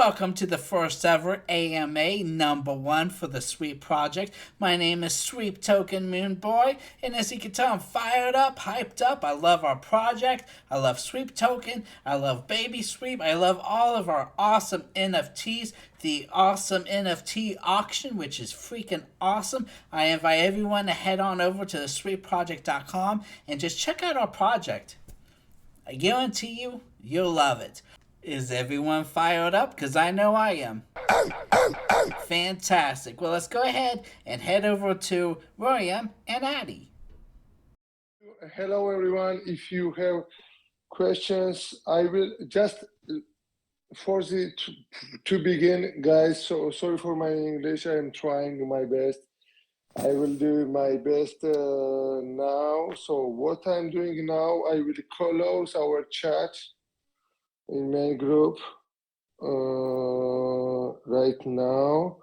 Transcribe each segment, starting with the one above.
welcome to the first ever AMA #1 for the Sweep Project. My name is Sweep Token Moon Boy, and as you can tell, I'm fired up, hyped up. I love our project. I love Sweep Token. I love Babysweep. I love all of our awesome NFTs. The awesome NFT auction, which is freaking awesome. I invite everyone to head on over to the sweepproject.com and just check out our project. I guarantee you, you'll love it. Is everyone fired up? Because I know I am. Fantastic. Well, let's go ahead and head over to William and Addie. Hello, everyone. If you have questions, I will just force it to begin, guys. So sorry for my English. I'm trying my best. I will do my best now. So what I'm doing now, I will close our chat in main group right now.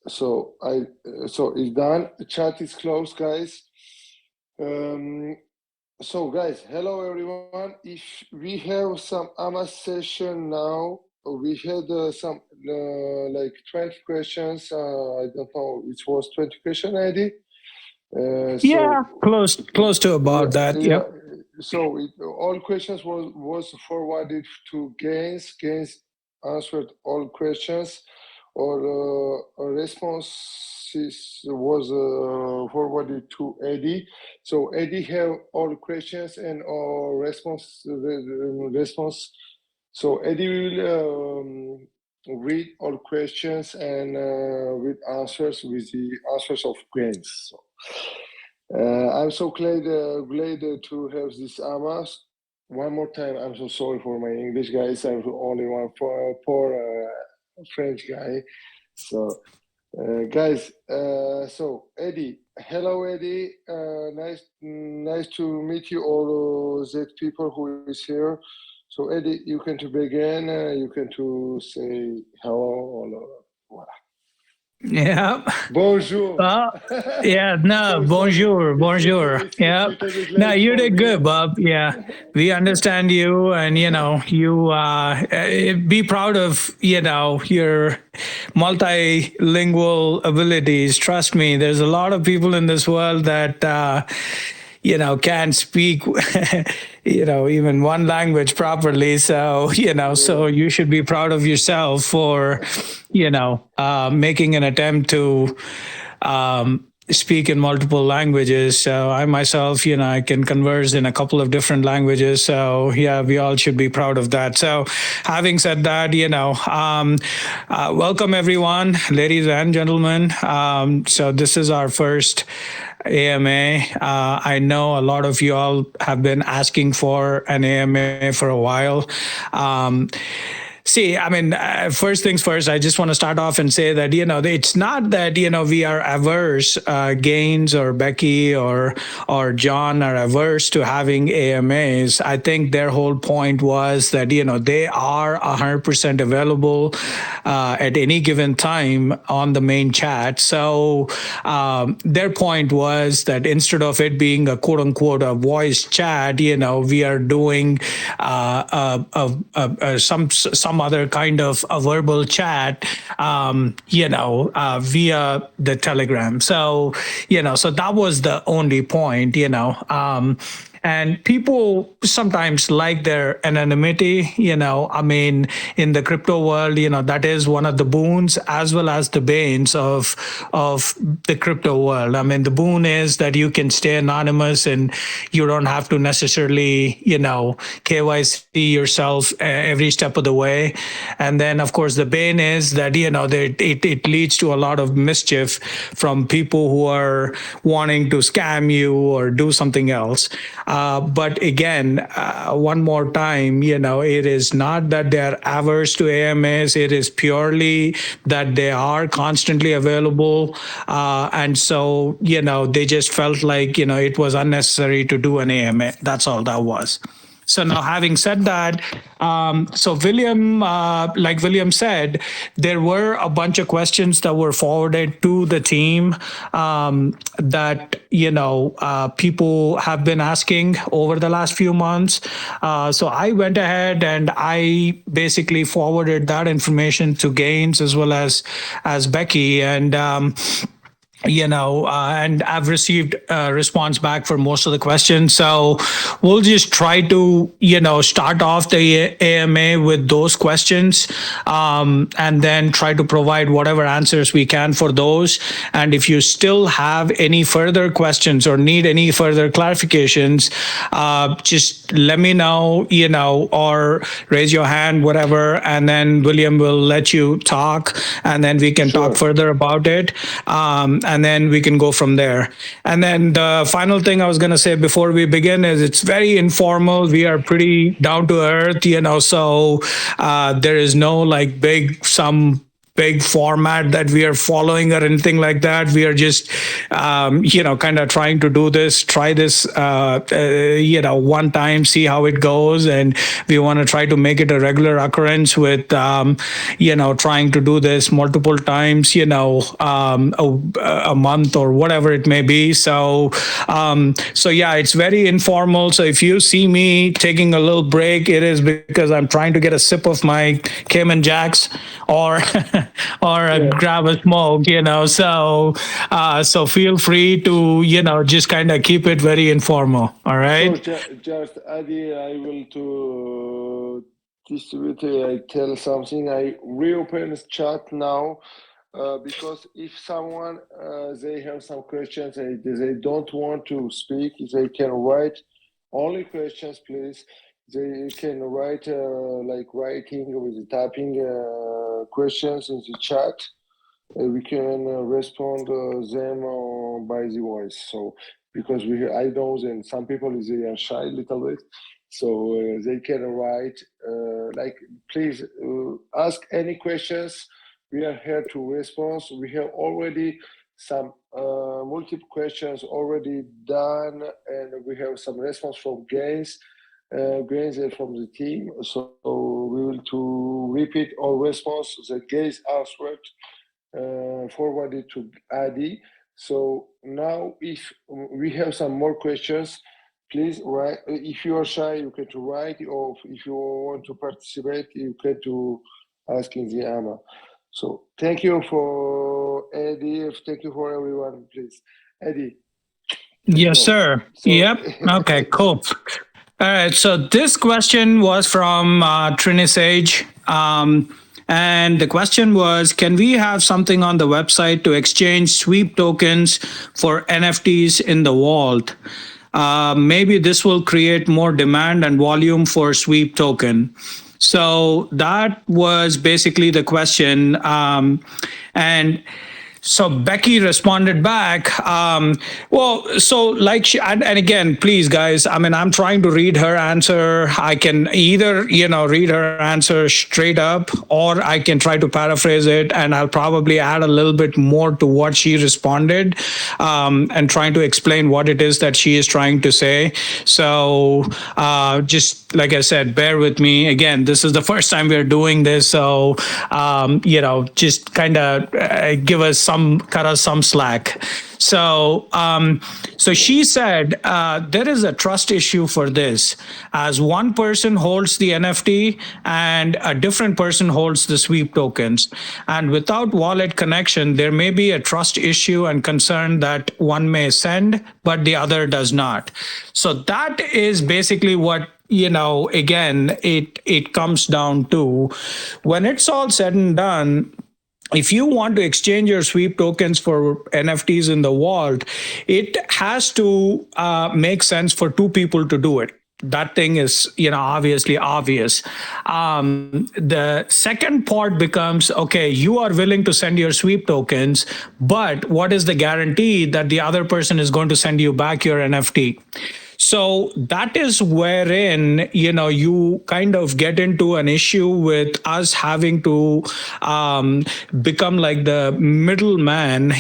So it's done. Chat is closed, guys. So guys, hello everyone. If we have some AMA session now, we had some like 20 questions. I don't know, it was 20 question ID. Yeah, close to about that. Yeah. Yep. So all questions was forwarded to Gaines. Gaines answered all questions, or responses was forwarded to Eddie. So Eddie have all questions and all response. So Eddie will read all questions and with answers with the answers of Gaines. So, I'm so glad to have this AMAS. One more time, I'm so sorry for my English, guys. I'm only one poor French guy. So, guys, so Eddie, hello Eddie. Nice to meet you, all those people who is here. So Eddie, you can to begin. You can to say hello. Voilà. Yeah. Bonjour. Yeah, no, bonjour. Yeah. No, you did good, Bob. Yeah. We understand you, and you be proud of, your multilingual abilities. Trust me, there's a lot of people in this world that can't speak even one language properly. So so you should be proud of yourself for making an attempt to speak in multiple languages. So I myself, I can converse in a couple of different languages. So yeah, we all should be proud of that. So having said that, welcome everyone, ladies and gentlemen. So this is our first AMA. I know a lot of you all have been asking for an AMA for a while. See, I mean, first things first, I just want to start off and say that, it's not that, we are averse, Gaines or Becky or John are averse to having AMAs. I think their whole point was that, they are 100% available at any given time on the main chat. So their point was that instead of it being a quote unquote a voice chat, we are doing some other kind of a verbal chat, via the Telegram. So, so that was the only point, and people sometimes like their anonymity, I mean, in the crypto world, that is one of the boons as well as the banes of the crypto world. I mean, the boon is that you can stay anonymous and you don't have to necessarily, KYC yourself every step of the way. And then, of course, the bane is that, it leads to a lot of mischief from people who are wanting to scam you or do something else. But again, one more time, it is not that they're averse to AMAs. It is purely that they are constantly available. And so, they just felt like, it was unnecessary to do an AMA. That's all that was. So now, having said that, so William, like William said, there were a bunch of questions that were forwarded to the team that people have been asking over the last few months. So I went ahead and I basically forwarded that information to Gaines as well as Becky, and and I've received a response back for most of the questions. So we'll just try to, start off the AMA with those questions, and then try to provide whatever answers we can for those. And if you still have any further questions or need any further clarifications, just let me know, or raise your hand, whatever, and then William will let you talk, and then we can talk further about it. And then we can go from there. And then the final thing I was going to say before we begin is it's very informal. We are pretty down to earth, so there is no like big format that we are following or anything like that. We are just, kind of trying to try this, one time, see how it goes. And we want to try to make it a regular occurrence with, trying to do this multiple times, a month or whatever it may be. So yeah, it's very informal. So if you see me taking a little break, it is because I'm trying to get a sip of my Cayman Jacks or grab a smoke, so feel free to, just kind of keep it very informal. All right. So just Adi, I will to distribute. I tell something. I reopen chat now because if someone they have some questions and they don't want to speak, they can write only questions, please. They can write like writing with typing questions in the chat. We can respond them by the voice. So because I know that some people they are shy a little bit, so they can write like please ask any questions. We are here to respond. We have already some multiple questions already done, and we have some response from Gaines. Gains from the team, so we will to repeat our response. The Gains answered forwarded to Adi. So now, if we have some more questions, please write. If you are shy, you can to write, or if you want to participate, you can to ask in the AMA. So thank you for Eddie. Thank you for everyone, please. Eddie. Yes, sir. Yep. Okay, cool. All right, so this question was from Trinisage. And the question was, can we have something on the website to exchange sweep tokens for NFTs in the vault? Maybe this will create more demand and volume for sweep token. So that was basically the question. And so Becky responded back. And again, please, guys, I'm trying to read her answer. I can either, read her answer straight up, or I can try to paraphrase it, and I'll probably add a little bit more to what she responded, and trying to explain what it is that she is trying to say. So just like I said, bear with me. Again, this is the first time we're doing this. So, just kind of give us cut us some slack. So, so she said there is a trust issue for this, as one person holds the NFT and a different person holds the sweep tokens, and without wallet connection, there may be a trust issue and concern that one may send, but the other does not. So that is basically what. Again, it comes down to, when it's all said and done, if you want to exchange your sweep tokens for NFTs in the vault, it has to make sense for two people to do it. That thing is, obviously obvious. The second part becomes, okay, you are willing to send your sweep tokens, but what is the guarantee that the other person is going to send you back your NFT? So that is wherein, you kind of get into an issue with us having to become like the middleman,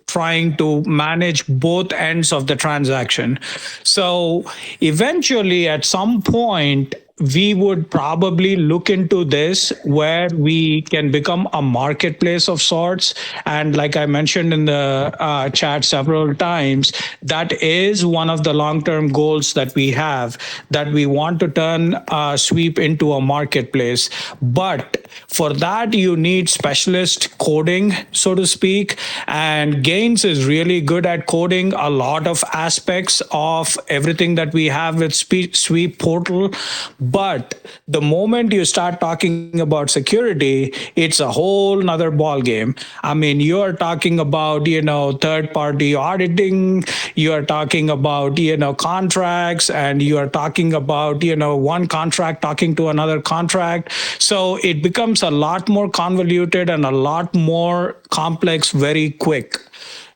trying to manage both ends of the transaction. So eventually, at some point, we would probably look into this where we can become a marketplace of sorts. And like I mentioned in the chat several times, that is one of the long term goals that we have, that we want to turn Sweep into a marketplace. But for that, you need specialist coding, so to speak. And Gains is really good at coding a lot of aspects of everything that we have with Sweep portal. But the moment you start talking about security, it's a whole nother ball game. I mean, you're talking about, third party auditing, you're talking about, contracts, and you are talking about, one contract talking to another contract. So it becomes a lot more convoluted and a lot more complex very quick.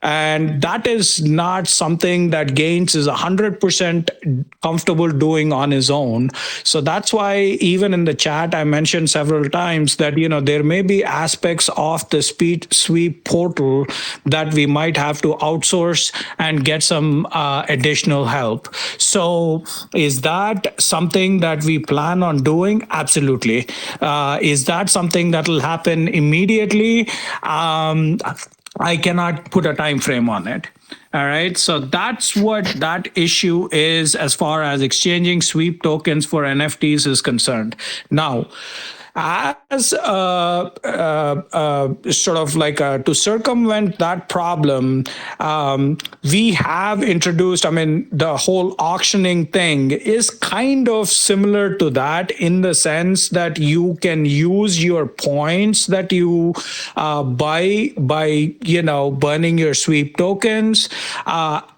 And that is not something that Gaines is 100% comfortable doing on his own. So that's why even in the chat, I mentioned several times that, there may be aspects of the Sweep portal that we might have to outsource and get some additional help. So is that something that we plan on doing? Absolutely. Is that something that will happen immediately? I cannot put a time frame on it. All right. So that's what that issue is as far as exchanging Sweep tokens for NFTs is concerned. Now, as sort of like to circumvent that problem, we have introduced, the whole auctioning thing is kind of similar to that in the sense that you can use your points that you buy by, burning your Sweep tokens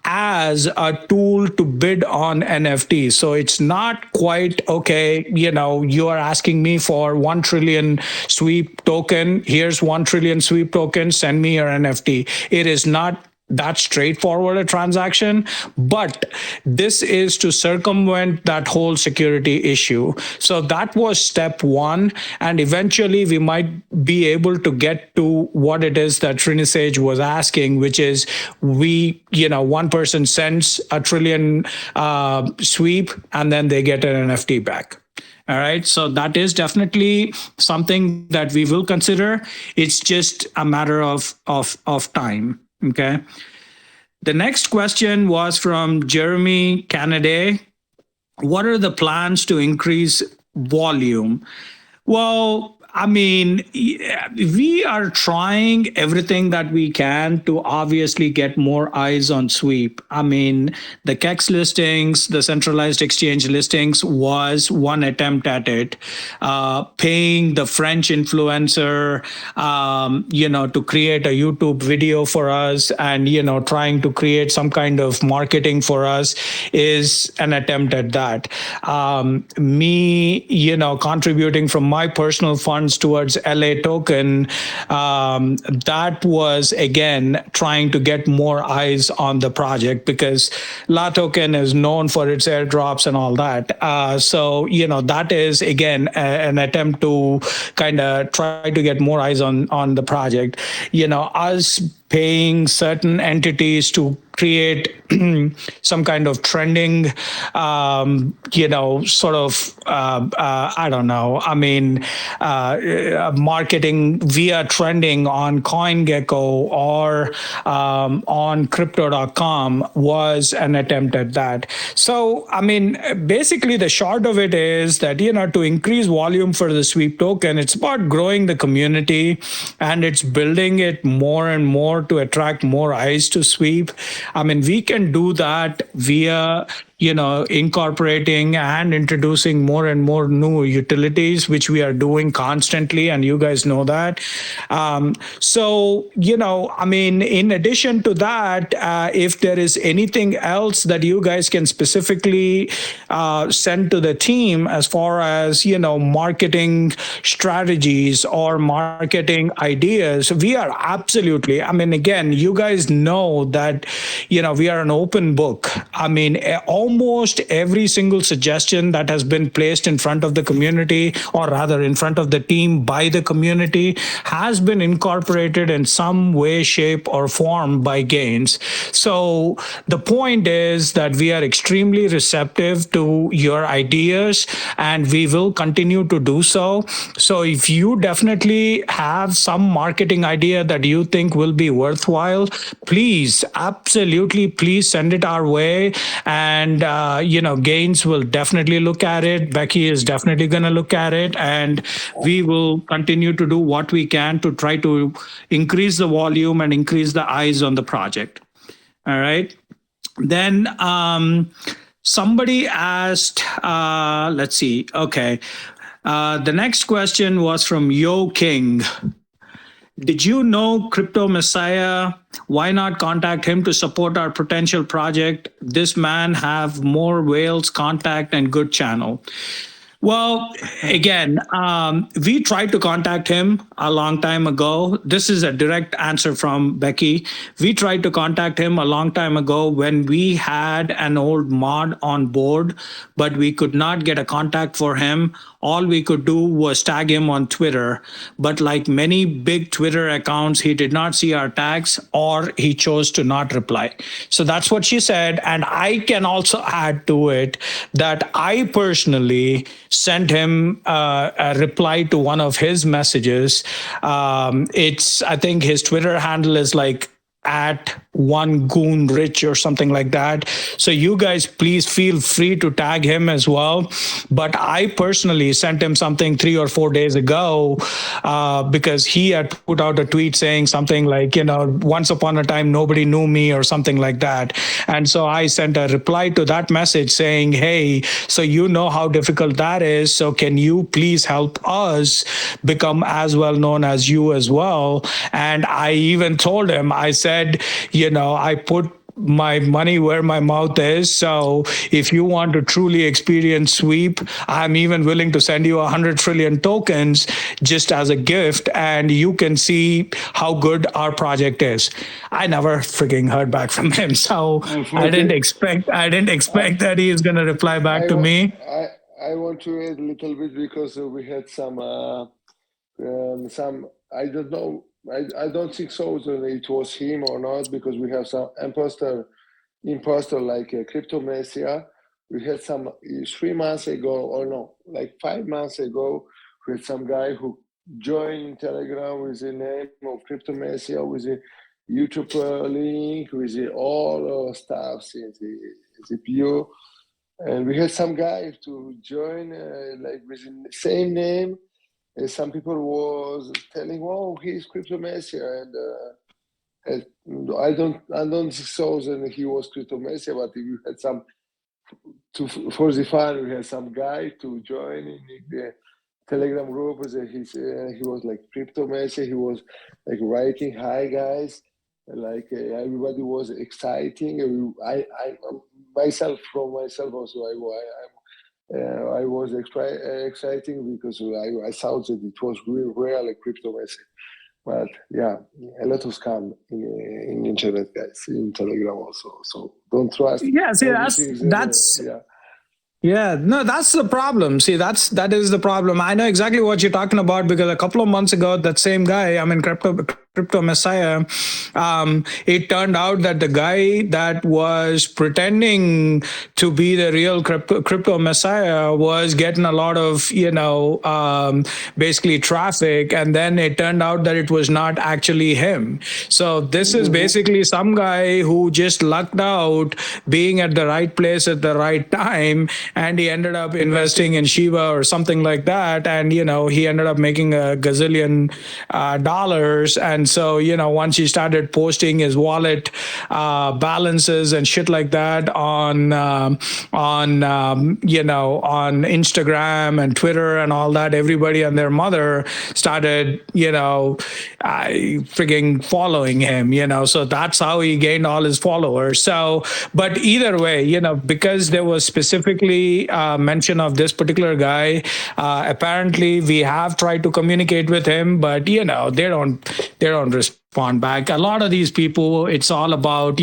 as a tool to bid on NFTs. So it's not quite, okay, you are asking me for 1 trillion Sweep token. Here's 1 trillion Sweep token. Send me your NFT. It is not that straightforward a transaction, but this is to circumvent that whole security issue. So that was step one, and eventually we might be able to get to what it is that Trinisage was asking, which is one person sends 1 trillion Sweep and then they get an NFT back. All right. So that is definitely something that we will consider. It's just a matter of time. Okay. The next question was from Jeremy Canaday. What are the plans to increase volume? Well, we are trying everything that we can to obviously get more eyes on Sweep. The KEX listings, the centralized exchange listings was one attempt at it. Paying the French influencer, to create a YouTube video for us and, trying to create some kind of marketing for us is an attempt at that. Me, contributing from my personal funds towards LA token, that was again trying to get more eyes on the project because La token is known for its airdrops and all that. So that is again an attempt to kind of try to get more eyes on the project. Us paying certain entities to create some kind of trending, marketing via trending on CoinGecko or on crypto.com was an attempt at that. So, basically the short of it is that, to increase volume for the Sweep token, it's about growing the community and it's building it more and more to attract more eyes to Sweep. We can do that via incorporating and introducing more and more new utilities, which we are doing constantly, and you guys know that. In addition to that, if there is anything else that you guys can specifically send to the team as far as, marketing strategies or marketing ideas, we are absolutely, again, you guys know that, we are an open book. almost every single suggestion that has been placed in front of the community, or rather in front of the team by the community, has been incorporated in some way, shape, or form by Gains. So the point is that we are extremely receptive to your ideas, and we will continue to do so. So if you definitely have some marketing idea that you think will be worthwhile, please, absolutely, please send it our way. And, Gaines will definitely look at it. Becky is definitely going to look at it. And we will continue to do what we can to try to increase the volume and increase the eyes on the project. All right. Then somebody asked, let's see. Okay. The next question was from Yo King. Did you know Crypto Messiah? Why not contact him to support our potential project? This man have more whales contact and good channel. Well, again, we tried to contact him a long time ago. This is a direct answer from Becky. We tried to contact him a long time ago when we had an old mod on board, but we could not get a contact for him. All we could do was tag him on Twitter. But like many big Twitter accounts, he did not see our tags, or he chose to not reply. So that's what she said. And I can also add to it that I personally sent him a reply to one of his messages. I think his Twitter handle is like at one goon rich or something like that. So you guys please feel free to tag him as well. But I personally sent him something 3 or 4 days ago because he had put out a tweet saying something like, once upon a time nobody knew me or something like that. And so I sent a reply to that message saying, hey, so you know how difficult that is. So can you please help us become as well known as you as well? And I even told him, I said, I put my money where my mouth is. So if you want to truly experience Sweep, I'm even willing to send you 100 trillion tokens just as a gift, and you can see how good our project is. I never freaking heard back from him. So I didn't expect that he is going to reply back to me. I want to add a little bit because we had some, I don't know, I don't think so that it was him or not, because we have some imposter like Crypto Messiah. We had some 3 months ago, or no, like 5 months ago, we had some guy who joined Telegram with the name of Crypto Messiah, with a YouTube link, with the all stuff in the bio. And we had some guy to join like with the same name. Some people was telling, "Oh, he's Crypto Messiah," and I don't think so that he was Crypto Messiah, but we had some for the fun. We had some guy to join in the Telegram group. He was like Crypto Messiah. He was like writing, "Hi guys," like everybody was exciting. I myself also. I was exciting because I thought that it was real Crypto Messiah. But yeah, a lot of scam in internet, guys, in Telegram also. So don't trust. Yeah, see, that's yeah, no, that's the problem. See, that is the problem. I know exactly what you're talking about, because a couple of months ago, that same guy, Crypto Messiah, it turned out that the guy that was pretending to be the real Crypto Messiah was getting a lot of, basically traffic. And then it turned out that it was not actually him. So this is basically some guy who just lucked out being at the right place at the right time. And he ended up investing in Shiba or something like that. And, he ended up making a gazillion dollars. And so, once he started posting his wallet balances and shit like that on Instagram and Twitter and all that, everybody and their mother started, frigging following him, so that's how he gained all his followers. So, but either way, because there was specifically mention of this particular guy, apparently we have tried to communicate with him, but they don't don't respond back. A lot of these people, it's all about,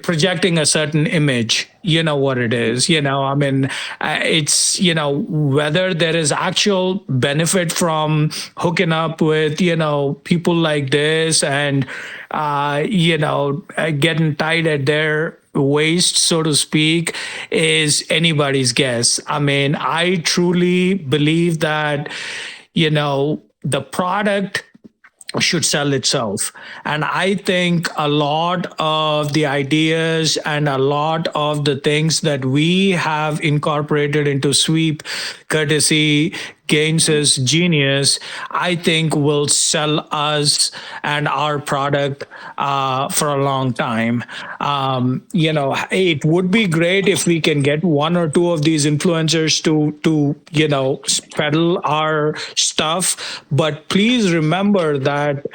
projecting a certain image. You know what it is. I mean, it's, whether there is actual benefit from hooking up with, people like this and, getting tied at their waste, so to speak, is anybody's guess. I mean, I truly believe that, the product should sell itself. And I think a lot of the ideas and a lot of the things that we have incorporated into Sweep, courtesy Gaines's genius, I think will sell us and our product for a long time. It would be great if we can get one or two of these influencers to peddle our stuff. But please remember that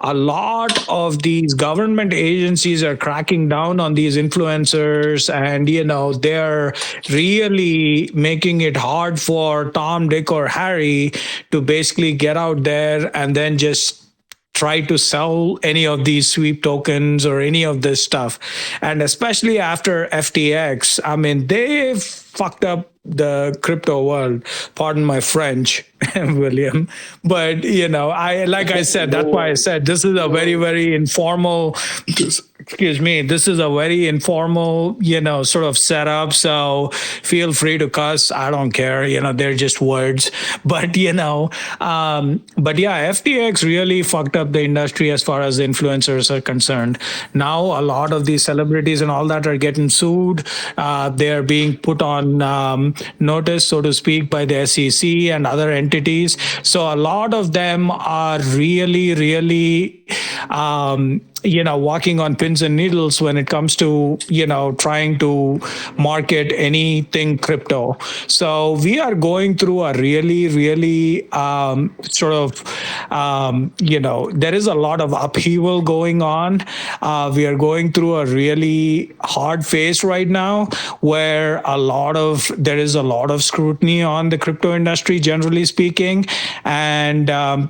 a lot of these government agencies are cracking down on these influencers, and they're really making it hard for Tom, Dick, or Harry to basically get out there and then just try to sell any of these sweep tokens or any of this stuff. And especially after FTX, I mean, they fucked up the crypto world. Pardon my French, William. But, I said, that's why I said this is a very, very informal, excuse me, this is a very informal, sort of setup. So feel free to cuss. I don't care. They're just words. But, FTX really fucked up the industry as far as the influencers are concerned. Now, a lot of these celebrities and all that are getting sued. They're being put on notice, so to speak, by the SEC and other entities. So a lot of them are really, really, walking on pins and needles when it comes to, trying to market anything crypto. So we are going through a really, really there is a lot of upheaval going on. We are going through a really hard phase right now where there is a lot of scrutiny on the crypto industry, generally speaking. And,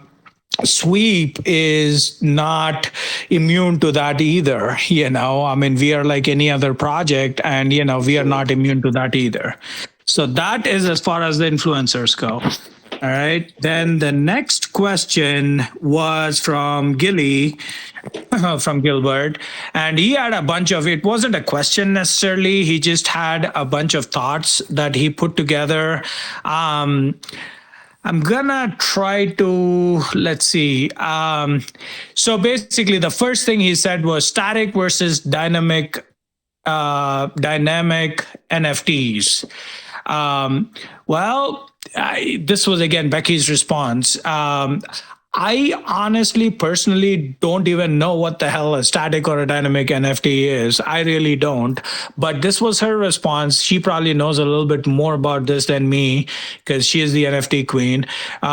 Sweep is not immune to that either. I mean, we are like any other project, and, we are not immune to that either. So that is as far as the influencers go. All right. Then the next question was from Gilly, from Gilbert. And he had a bunch of, it wasn't a question necessarily. He just had a bunch of thoughts that he put together. I'm gonna try to, let's see. So basically the first thing he said was static versus dynamic NFTs. This was again Becky's response. I honestly, personally don't even know what the hell a static or a dynamic NFT is. I really don't. But this was her response. She probably knows a little bit more about this than me because she is the NFT queen.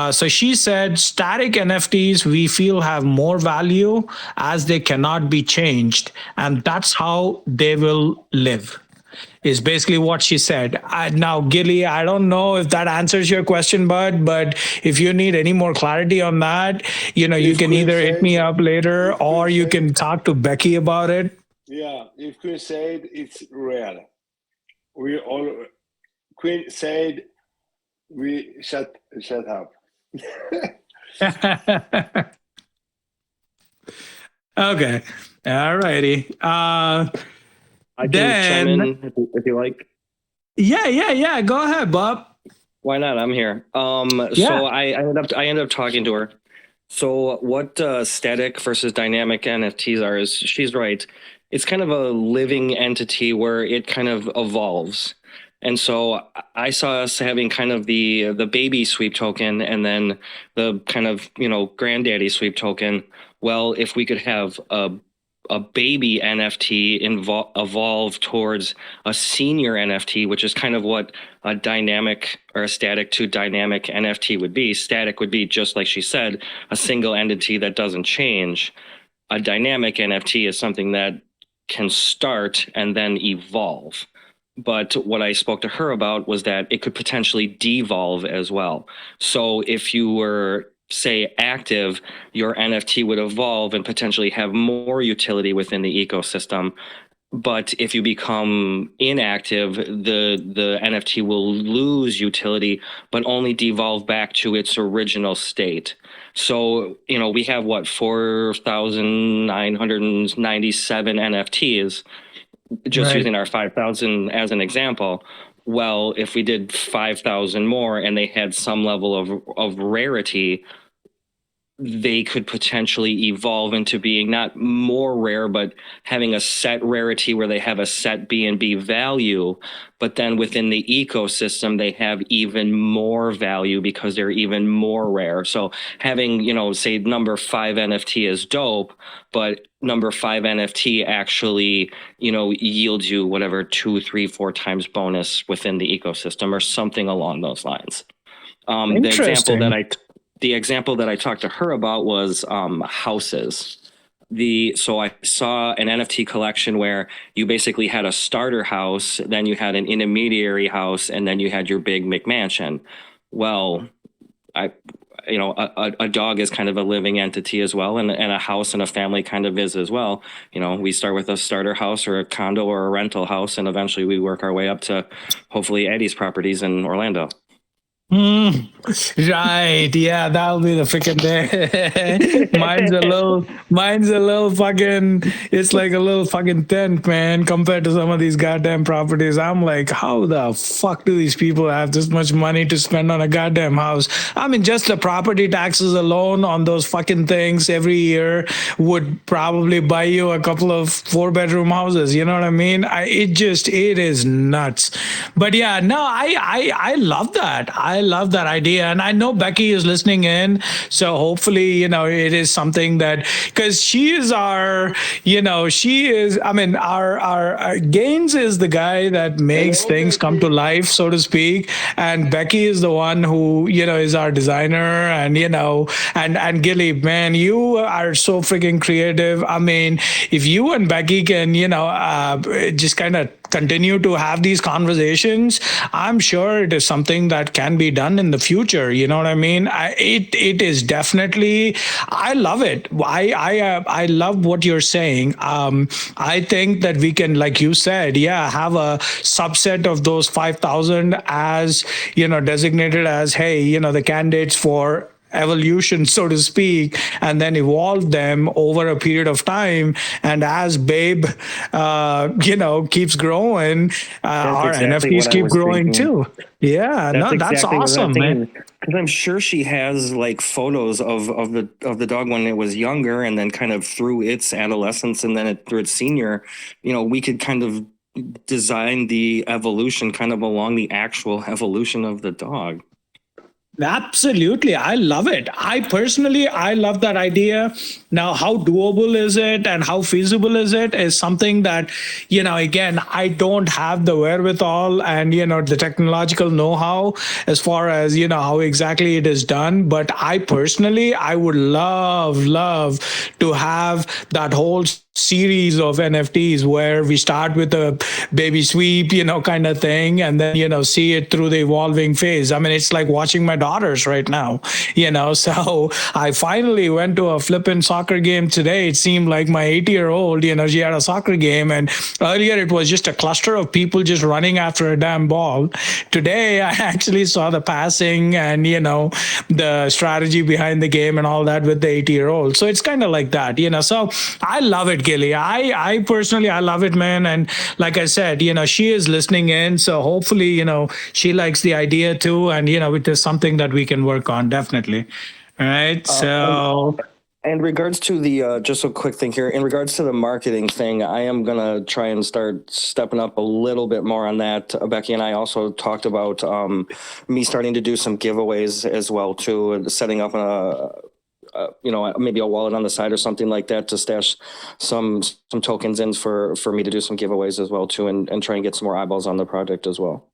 So she said static NFTs we feel have more value as they cannot be changed. And that's how they will live. Is basically what she said. Now, Gilly, I don't know if that answers your question, bud, but if you need any more clarity on that, you can either hit me up later or you can talk to Becky about it. Yeah, if Queen said it's real. Queen said we shut up. Okay. All righty. I can chime in if you like. Yeah. Go ahead, Bob. Why not? I'm here. So I ended up talking to her. So what static versus dynamic NFTs are is she's right. It's kind of a living entity where it kind of evolves. And so I saw us having kind of the Babysweep token and then the kind of, granddaddy sweep token. Well, if we could have a baby NFT evolve towards a senior NFT, which is kind of what a dynamic or a static to dynamic NFT would be. Static would be, just like she said, a single entity that doesn't change. A dynamic NFT is something that can start and then evolve. But what I spoke to her about was that it could potentially devolve as well. So if you were say, active, your NFT would evolve and potentially have more utility within the ecosystem. But if you become inactive, the NFT will lose utility, but only devolve back to its original state. So, we have 4,997 NFTs, just using our 5,000 as an example. Well, if we did 5,000 more and they had some level of rarity, they could potentially evolve into being not more rare, but having a set rarity where they have a set BNB value. But then within the ecosystem, they have even more value because they're even more rare. So having, say number 5 NFT is dope, but number 5 NFT actually, yields you whatever 2, 3, 4 times bonus within the ecosystem or something along those lines. The example that I talked to her about was houses. So I saw an NFT collection where you basically had a starter house, then you had an intermediary house, and then you had your big McMansion. Well, a dog is kind of a living entity as well, and a house and a family kind of is as well. We start with a starter house or a condo or a rental house, and eventually we work our way up to hopefully Eddie's properties in Orlando. Right, yeah, that'll be the freaking day. mine's a little fucking, it's like a little fucking tent, man, compared to some of these goddamn properties. I'm like, how the fuck do these people have this much money to spend on a goddamn house? I mean, just the property taxes alone on those fucking things every year would probably buy you a couple of 4-bedroom houses. You know what I mean? It is nuts. But yeah, no, I love that. I love that idea. And I know Becky is listening in. So hopefully, it is something that, because she is our Gaines is the guy that makes things come to life, so to speak. And Becky is the one who, is our designer. And, and Gilly, man, you are so freaking creative. I mean, if you and Becky can, just kind of continue to have these conversations, I'm sure it is something that can be done in the future. You know what I mean? It is definitely, I love it. I love what you're saying. I think that we can, like you said, have a subset of those 5,000 as, designated as, hey, the candidates for evolution, so to speak, and then evolve them over a period of time. And as Babe, keeps growing, our NFTs keep growing too. Yeah, that's awesome, man. Because I'm sure she has like photos of the dog when it was younger, and then kind of through its adolescence, and then through its senior. We could kind of design the evolution kind of along the actual evolution of the dog. Absolutely. I love it. I love that idea. Now, how doable is it and how feasible is it is something that, again, I don't have the wherewithal and, the technological know-how as far as, how exactly it is done. But I would love to have that whole series of NFTs where we start with a Babysweep, kind of thing, and then, see it through the evolving phase. I mean, it's like watching my daughters right now, so I finally went to a flippin' soccer game today. It seemed like my 8-year-old, she had a soccer game, and earlier it was just a cluster of people just running after a damn ball. Today, I actually saw the passing and, the strategy behind the game and all that with the 8-year-old. So it's kind of like that, so I love it, Gilly. I personally, I love it, man. And like I said, she is listening in. So hopefully, she likes the idea too. And, it is something that we can work on. Definitely. All right. So. In regards to the, just a quick thing here, in regards to the marketing thing, I am going to try and start stepping up a little bit more on that. Becky and I also talked about me starting to do some giveaways as well, too, setting up maybe a wallet on the side or something like that to stash some tokens in for me to do some giveaways as well too, and try and get some more eyeballs on the project as well.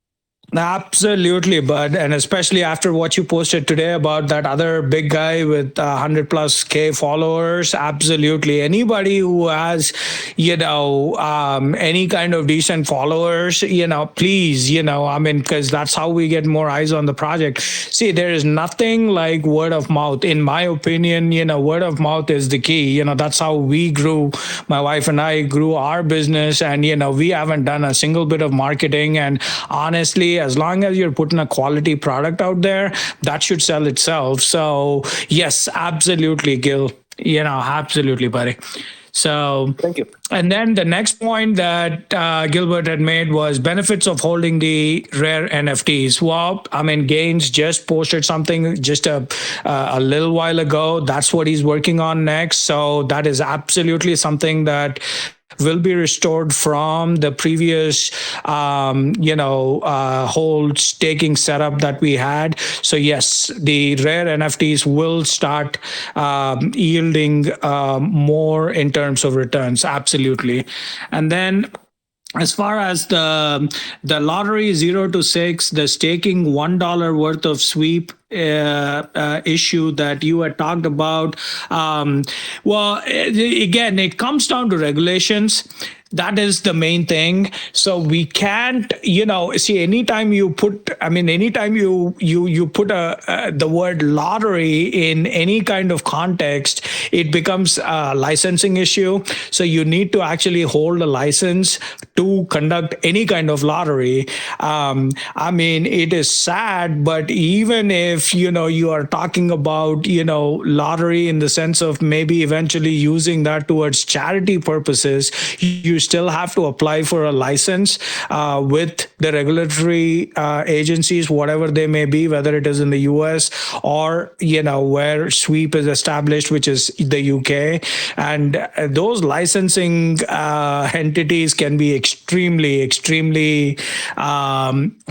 Absolutely, bud. And especially after what you posted today about that other big guy with 100 plus K followers. Absolutely. Anybody who has, any kind of decent followers, please, I mean, because that's how we get more eyes on the project. See, there is nothing like word of mouth. In my opinion, word of mouth is the key. That's how we grew. My wife and I grew our business, and, we haven't done a single bit of marketing. And honestly, as long as you're putting a quality product out there, that should sell itself. So yes, absolutely, Gil. Absolutely, buddy. So Thank you. and then the next point that Gilbert had made was benefits of holding the rare NFTs. Well, I mean, Gaines just posted something just a little while ago. That's what he's working on next. So that is absolutely something that will be restored from the previous, whole staking setup that we had. So yes, the rare NFTs will start yielding more in terms of returns. Absolutely. And then as far as the lottery 0 to 6, the staking $1 worth of sweep issue that you had talked about, well, again, it comes down to regulations. That is the main thing. So we can't, see, anytime you put, anytime you put the word lottery in any kind of context, it becomes a licensing issue. So you need to actually hold a license to conduct any kind of lottery. It is sad, but even if, you are talking about, lottery in the sense of maybe eventually using that towards charity purposes, you still have to apply for a license with the regulatory agencies, whatever they may be, whether it is in the US or, where sweep is established, which is the UK. And those licensing entities can be extremely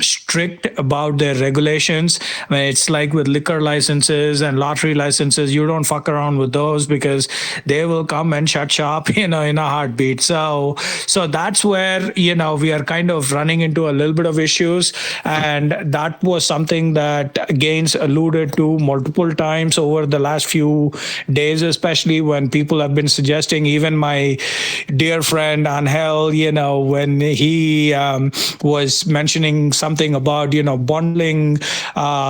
strict about their regulations. It's like with liquor licenses and lottery licenses, you don't fuck around with those because they will come and shut shop, in a heartbeat. So that's where, we are kind of running into a little bit of issues. And that was something that Gaines alluded to multiple times over the last few days, especially when people have been suggesting, even my dear friend Angel, when he was mentioning something about, bundling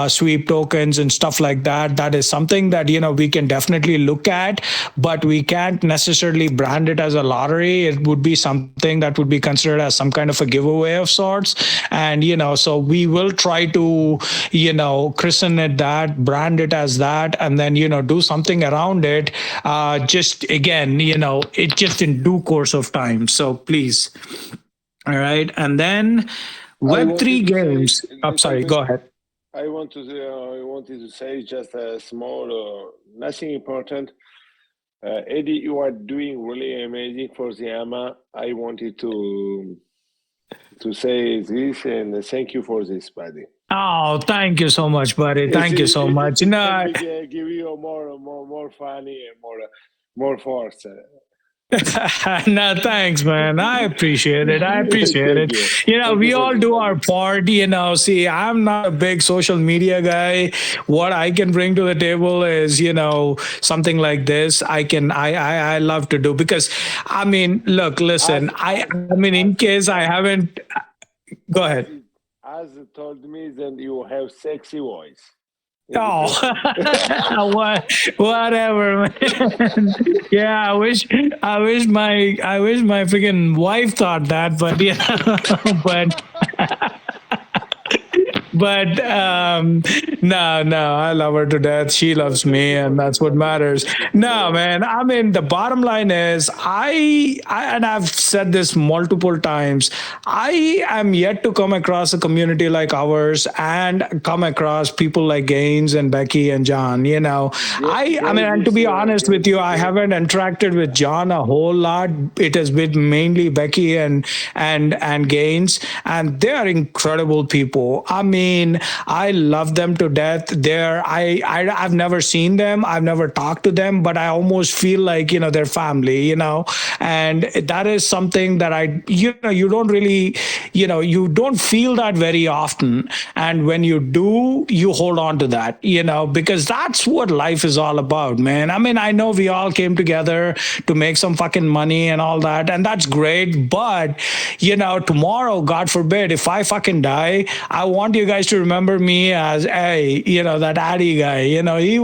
sweep tokens and stuff like that. That is something that, we can definitely look at, but we can't necessarily brand it as a lottery. It would be something that would be considered as some kind of a giveaway of sorts. And, so we will try to, christen it that, brand it as that, and then, do something around it. Just again, it just in due course of time. So please. All right. And then Web3 games. I'm sorry, go ahead. I wanted to say just a small, nothing important. Eddie, you are doing really amazing for the AMA. I wanted to say this, and thank you for this, buddy. Oh, thank you so much, buddy. Thank you so much. No, give you more funny and more force. No, thanks, man. I appreciate it. We all do our part. See, I'm not a big social media guy. What I can bring to the table is, something like this. I love to do because, look, listen. In case I haven't, go ahead. As told me, then you have sexy voice. Oh, whatever, man. Yeah, I wish my freaking wife thought that, but but no, I love her to death. She loves me, and that's what matters. No, man. The bottom line is, and I've said this multiple times. I am yet to come across a community like ours, and come across people like Gaines and Becky and John. And to be honest with you, I haven't interacted with John a whole lot. It has been mainly Becky and Gaines, and they are incredible people. mean, I love them to death. I've never seen them. I've never talked to them, but I almost feel like, they're family, and that is something that you don't really, you don't feel that very often. And when you do, you hold on to that, because that's what life is all about, man. I mean, I know we all came together to make some fucking money and all that, and that's great. But, tomorrow, God forbid, if I fucking die, I want you guys to remember me as, hey, that Addy guy, he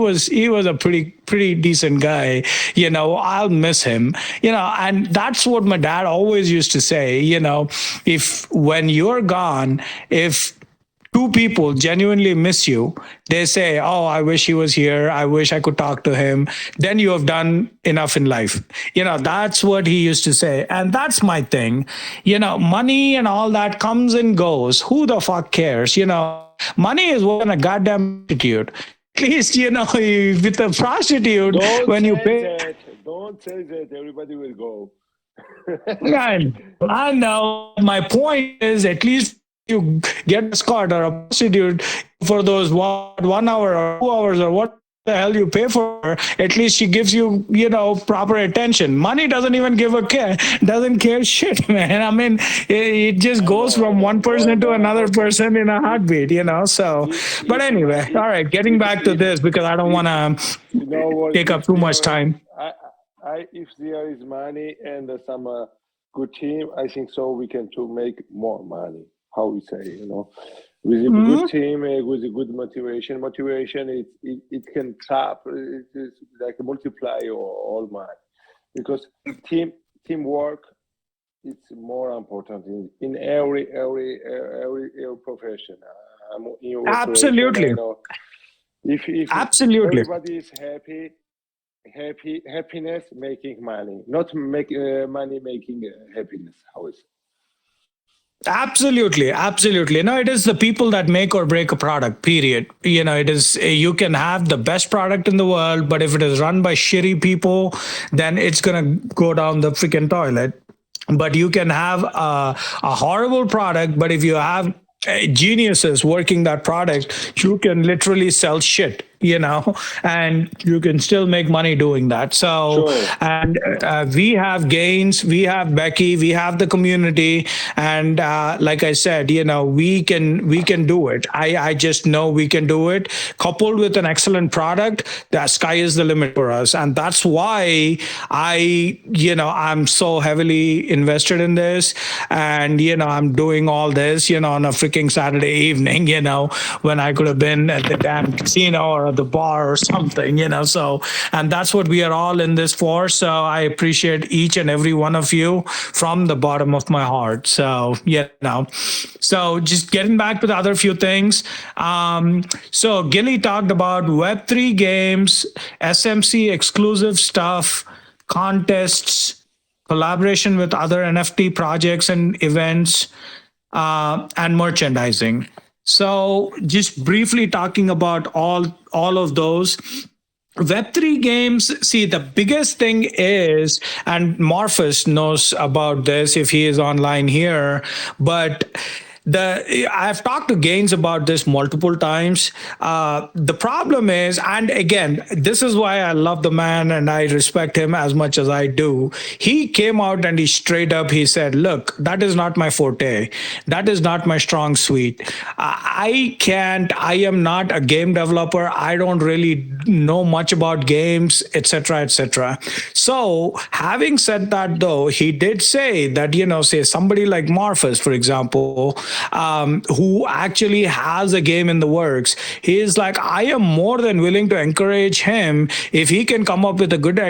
was a pretty decent guy. I'll miss him, and that's what my dad always used to say, if when you're gone, if two people genuinely miss you, they say, oh, I wish he was here, I wish I could talk to him, then you have done enough in life. That's what he used to say. And that's my thing. Money and all that comes and goes. Who the fuck cares? Money is what a goddamn attitude. At least, with a prostitute, Don't when you say pay. that. Don't say that. Everybody will go. I know. My point is, at least you get a escort or a prostitute for those 1 hour or 2 hours or what the hell you pay for her. At least she gives you, proper attention. Money doesn't even give a care. Doesn't care shit, man. I mean, it just goes from one person to another person in a heartbeat, So, but anyway, all right. Getting back to this, because I don't want to take up too much time. If there is money and some good team, I think so we can to make more money. How we say, with a good team, with a good motivation. Motivation, it can tap. It is like a multiply all money, because teamwork, it's more important in every profession. In Absolutely. If Absolutely. everybody is happiness making money, not money making happiness. How is it? Absolutely. No, it is the people that make or break a product, period. It is, you can have the best product in the world, but if it is run by shitty people, then it's going to go down the freaking toilet. But you can have a horrible product, but if you have geniuses working that product, you can literally sell shit, and you can still make money doing that. So, Sure. and we have Gaines, we have Becky, we have the community, and like I said, we can do it. I just know we can do it. Coupled with an excellent product, the sky is the limit for us, and that's why I'm so heavily invested in this, and I'm doing all this, on a freaking Saturday evening, when I could have been at the damn casino or the bar or something, so, and that's what we are all in this for. So I appreciate each and every one of you from the bottom of my heart. So, so just getting back to the other few things. So Gilly talked about Web3 games, SMC exclusive stuff, contests, collaboration with other NFT projects and events, and merchandising. So just briefly talking about all of those. Web3 games, see, the biggest thing is, and Morphus knows about this if he is online here, but I've talked to Gaines about this multiple times. The problem is, and again, this is why I love the man and I respect him as much as I do. He came out and he said, look, that is not my forte. That is not my strong suite. I am not a game developer. I don't really know much about games, etc., etc. So having said that, though, he did say that, say somebody like Morphus, for example, who actually has a game in the works, he is like, I am more than willing to encourage him if he can come up with a good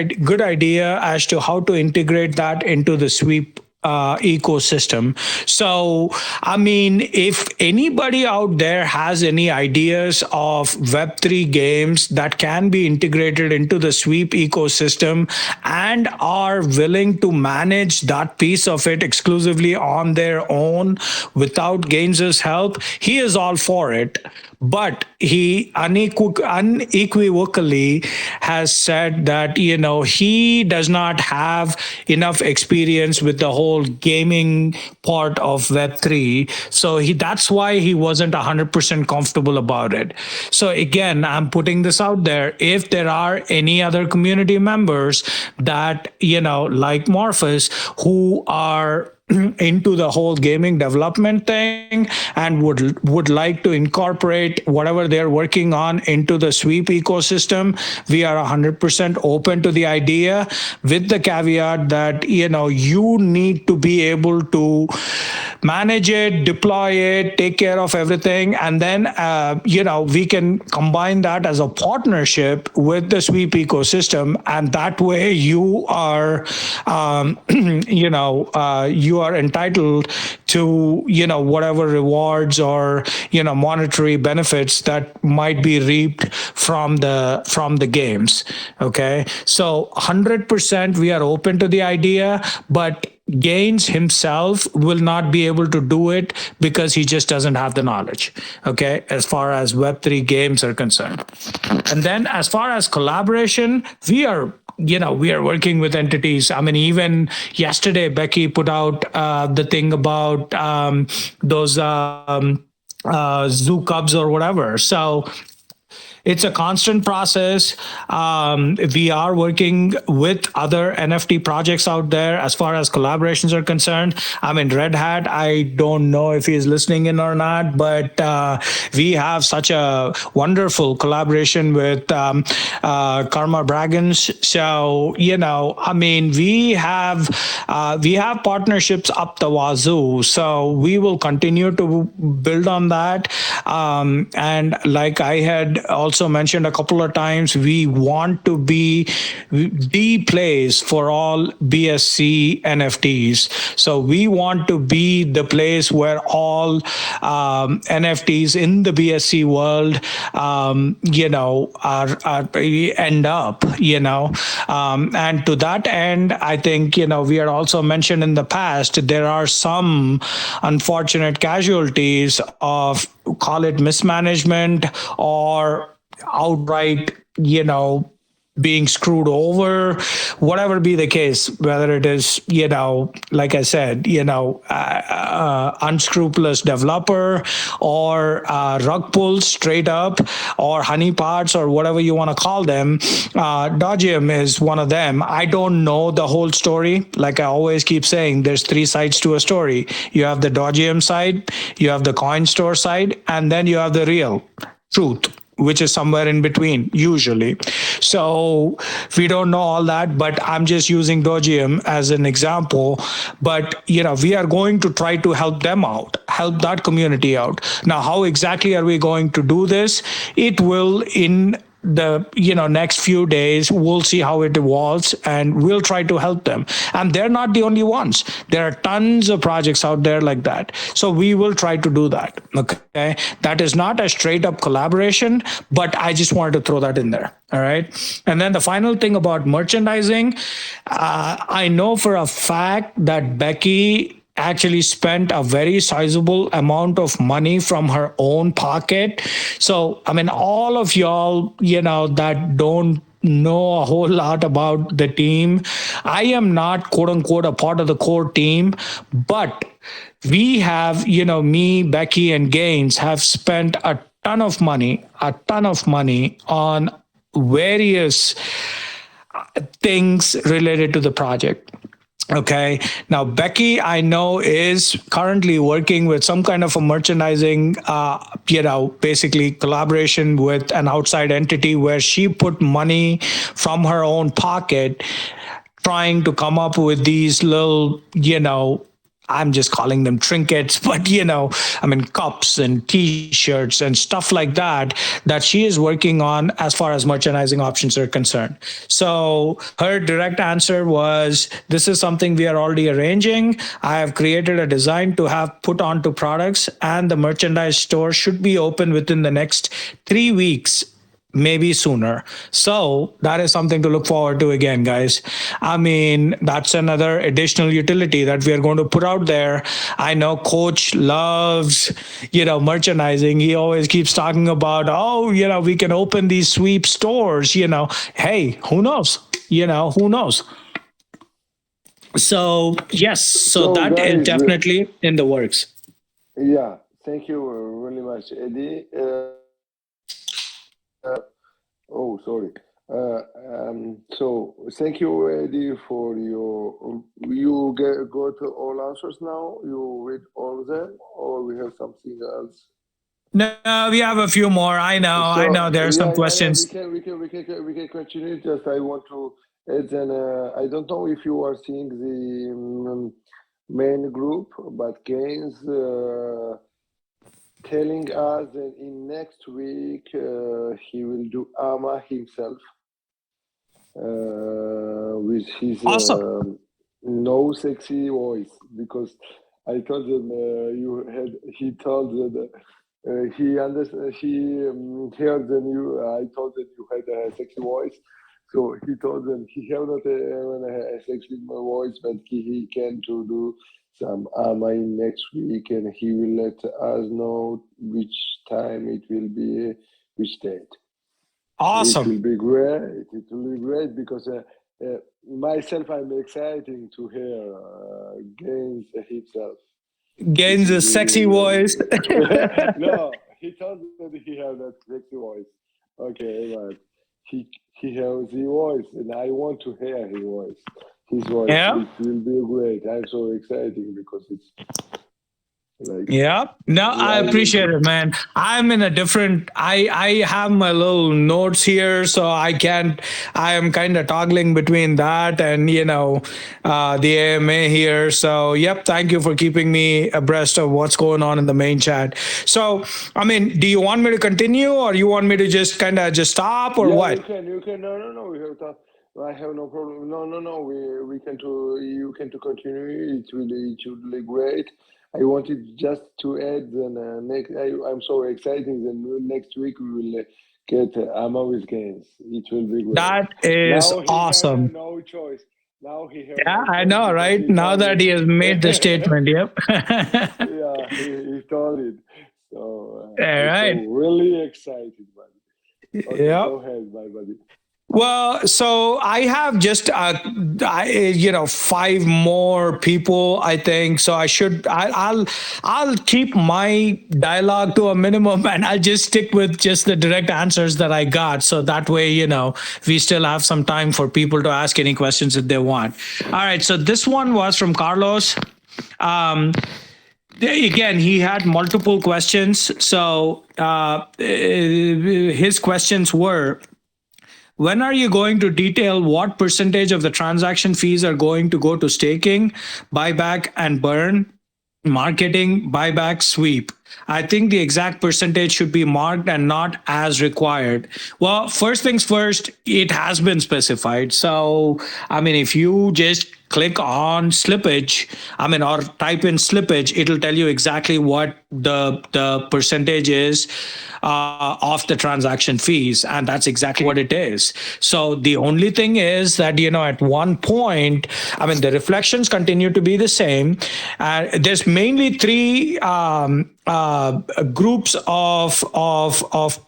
idea as to how to integrate that into the Sweep ecosystem. So, I mean, if anybody out there has any ideas of Web3 games that can be integrated into the Sweep ecosystem and are willing to manage that piece of it exclusively on their own without Gaines's help, he is all for it. But he unequivocally has said that, he does not have enough experience with the whole whole gaming part of Web3. So that's why he wasn't 100% comfortable about it. So again, I'm putting this out there. If there are any other community members that, like Morpheus, who are into the whole gaming development thing and would like to incorporate whatever they're working on into the Sweep ecosystem, we are 100% open to the idea, with the caveat that you need to be able to manage it, deploy it, take care of everything, and then we can combine that as a partnership with the Sweep ecosystem, and that way you are you are entitled to whatever rewards or monetary benefits that might be reaped from the games. Okay, so 100% we are open to the idea, but Gaines himself will not be able to do it because he just doesn't have the knowledge, okay, as far as Web3 games are concerned. And then as far as collaboration, we are working with entities. I mean, even yesterday, Becky put out the thing about those zoo cubs or whatever. So it's a constant process. We are working with other NFT projects out there as far as collaborations are concerned. I mean, Red Hat, I don't know if he's listening in or not, but we have such a wonderful collaboration with Karma Bragans. So, I mean, we have partnerships up the wazoo. So we will continue to build on that. And like I had also mentioned a couple of times, we want to be the place for all BSC NFTs. So we want to be the place where all NFTs in the BSC world, end up, and to that end, I think, we are also mentioned in the past, there are some unfortunate casualties of, call it mismanagement or outright, being screwed over, whatever be the case, whether it is, like I said, unscrupulous developer or rug pulls straight up or honeypots or whatever you want to call them. Dogeum is one of them. I don't know the whole story. Like I always keep saying, there's 3 sides to a story. You have the Dogeum side, you have the coin store side, and then you have the real truth, which is somewhere in between, usually. So we don't know all that, but I'm just using Dogeum as an example. But, we are going to try to help them out, help that community out. Now, how exactly are we going to do this? It will, in the next few days, we'll see how it evolves, and we'll try to help them. And they're not the only ones. There are tons of projects out there like that, so we will try to do that. Okay, that is not a straight up collaboration, but I just wanted to throw that in there. All right. And then the final thing about merchandising, I know for a fact that Becky actually spent a very sizable amount of money from her own pocket. So, I mean, all of y'all, that don't know a whole lot about the team, I am not, quote unquote, a part of the core team, but we have, me, Becky, and Gaines have spent a ton of money on various things related to the project. Okay. Now, Becky, I know, is currently working with some kind of a merchandising, basically collaboration with an outside entity where she put money from her own pocket, trying to come up with these little, I'm just calling them trinkets, but cups and t-shirts and stuff like that she is working on as far as merchandising options are concerned. So her direct answer was, this is something we are already arranging. I have created a design to have put onto products, and the merchandise store should be open within the next 3 weeks, maybe sooner. So that is something to look forward to again, guys. I mean, that's another additional utility that we are going to put out there. I know Coach loves, merchandising. He always keeps talking about, we can open these sweep stores, hey, who knows? Who knows? So yes, so So that is guys, definitely in the works. yeah, thank you really much, Eddie. Oh, sorry. So thank you, Eddie, for your. Got all answers now. You read all of them, or we have something else? No, we have a few more. I know So there are some yeah. questions. We can continue. Just I want to add an. I don't know if you are seeing the main group, but Gaines telling us that in next week he will do AMA himself with his Awesome. no sexy voice, because I told him you had. He told that he understand. He heard the new. I told that you had a sexy voice, so he told them he have not a sexy voice, but he can to do some AMA next week, and he will let us know which time it will be, which date. It Awesome. will be great. It will be great because myself, I'm excited to hear Gaines himself. It Gains will a be sexy voice. no. He told that he have that sexy voice. Okay, but he has the voice, and I want to hear his voice. His voice. Yeah. It will be great. I'm so excited because it's like Yeah. No, I I will. appreciate it, man. I'm in a different I have my little notes here, so I am kind of toggling between that and the AMA here. So yep, thank you for keeping me abreast of what's going on in the main chat. So I mean, do you want me to continue or you want me to just kind of just stop or Yeah, what? you can. You can. No. We have to. I have no problem. No. We can to. You can to continue. It should be great. I wanted just to add. Then next, I'm so excited. Then next week we will get Amma with games. It will be great. That is Now he have awesome. no choice. Now he have Yeah, no I choice know, because right? he Now told that he has made the it. statement, yep. Yeah, he told it. So All I'm so right. really excited, buddy. Okay, Yep. go ahead, my buddy. Well, so I have just five more people. I think so. I'll keep my dialogue to a minimum, and I'll just stick with just the direct answers that I got. So that way, we still have some time for people to ask any questions if they want. All right. So this one was from Carlos. Um, Again, he had multiple questions. So his questions were, when are you going to detail what percentage of the transaction fees are going to go to staking, buyback and burn, marketing, buyback, sweep? I think the exact percentage should be marked and not as required. Well, first things first, it has been specified. So, I mean, if you just click on slippage, or type in slippage, it'll tell you exactly what the percentage is of the transaction fees, and that's exactly what it is. So the only thing is that at one point, the reflections continue to be the same. There's mainly three groups of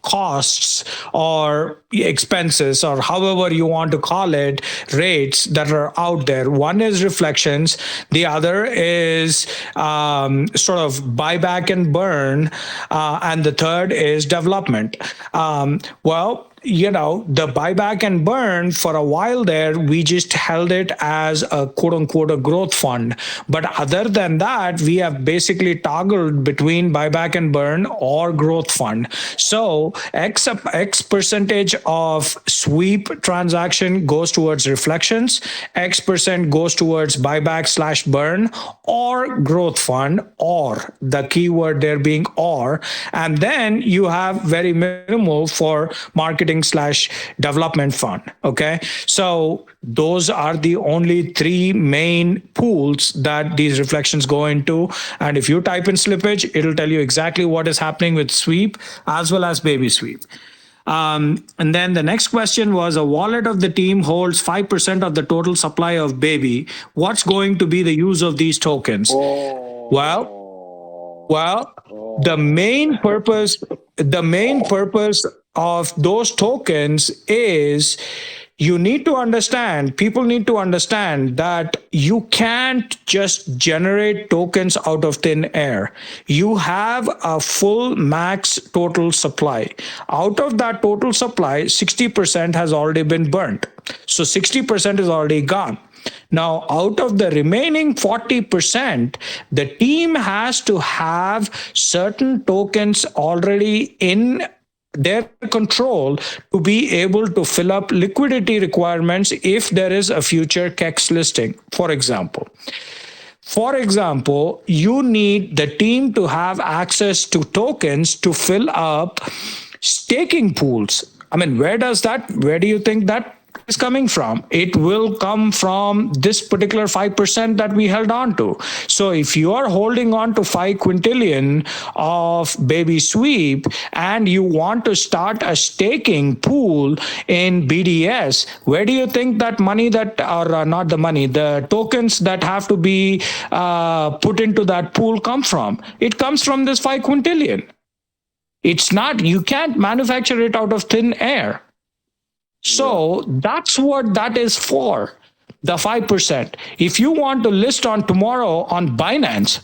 costs or expenses, or however you want to call it, rates that are out there. One is reflections, the other is sort of buyback and burn, and the third is development. Well, the buyback and burn, for a while there, we just held it as a quote unquote a growth fund. But other than that, we have basically toggled between buyback and burn or growth fund. So X percentage of sweep transaction goes towards reflections, X% goes towards buyback slash burn or growth fund, or the keyword there being or, and then you have very minimal for marketing slash development fund. Okay, so those are the only three main pools that these reflections go into. And if you type in slippage, it'll tell you exactly what is happening with sweep as well as Babysweep. And then the next question was, a wallet of the team holds 5% of the total supply of baby. What's going to be the use of these tokens? Well, Oh, well, the oh. main purpose, the main purpose of those tokens is people need to understand that you can't just generate tokens out of thin air. You have a full max total supply. Out of that total supply, 60% has already been burnt. So 60% is already gone. Now, out of the remaining 40%, the team has to have certain tokens already in their control to be able to fill up liquidity requirements if there is a future KEX listing, for example. For example, you need the team to have access to tokens to fill up staking pools. I mean, where do you think that is coming from? It will come from this particular 5% that we held on to. So if you are holding on to 5 quintillion of Babysweep and you want to start a staking pool in BDS, where do you think that money not the money, the tokens that have to be put into that pool come from? It comes from this 5 quintillion. It's not, you can't manufacture it out of thin air. So that's what that is for, the 5%. If you want to list on tomorrow on Binance,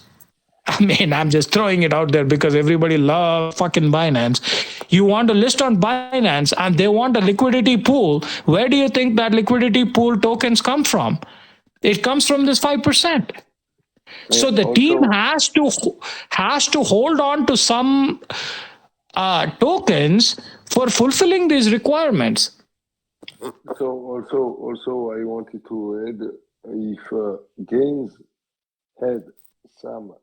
I mean, I'm just throwing it out there because everybody loves fucking Binance. You want to list on Binance and they want a liquidity pool. Where do you think that liquidity pool tokens come from? It comes from this 5%. So the team has to hold on to some tokens for fulfilling these requirements. So also I wanted to add, if Gaines had some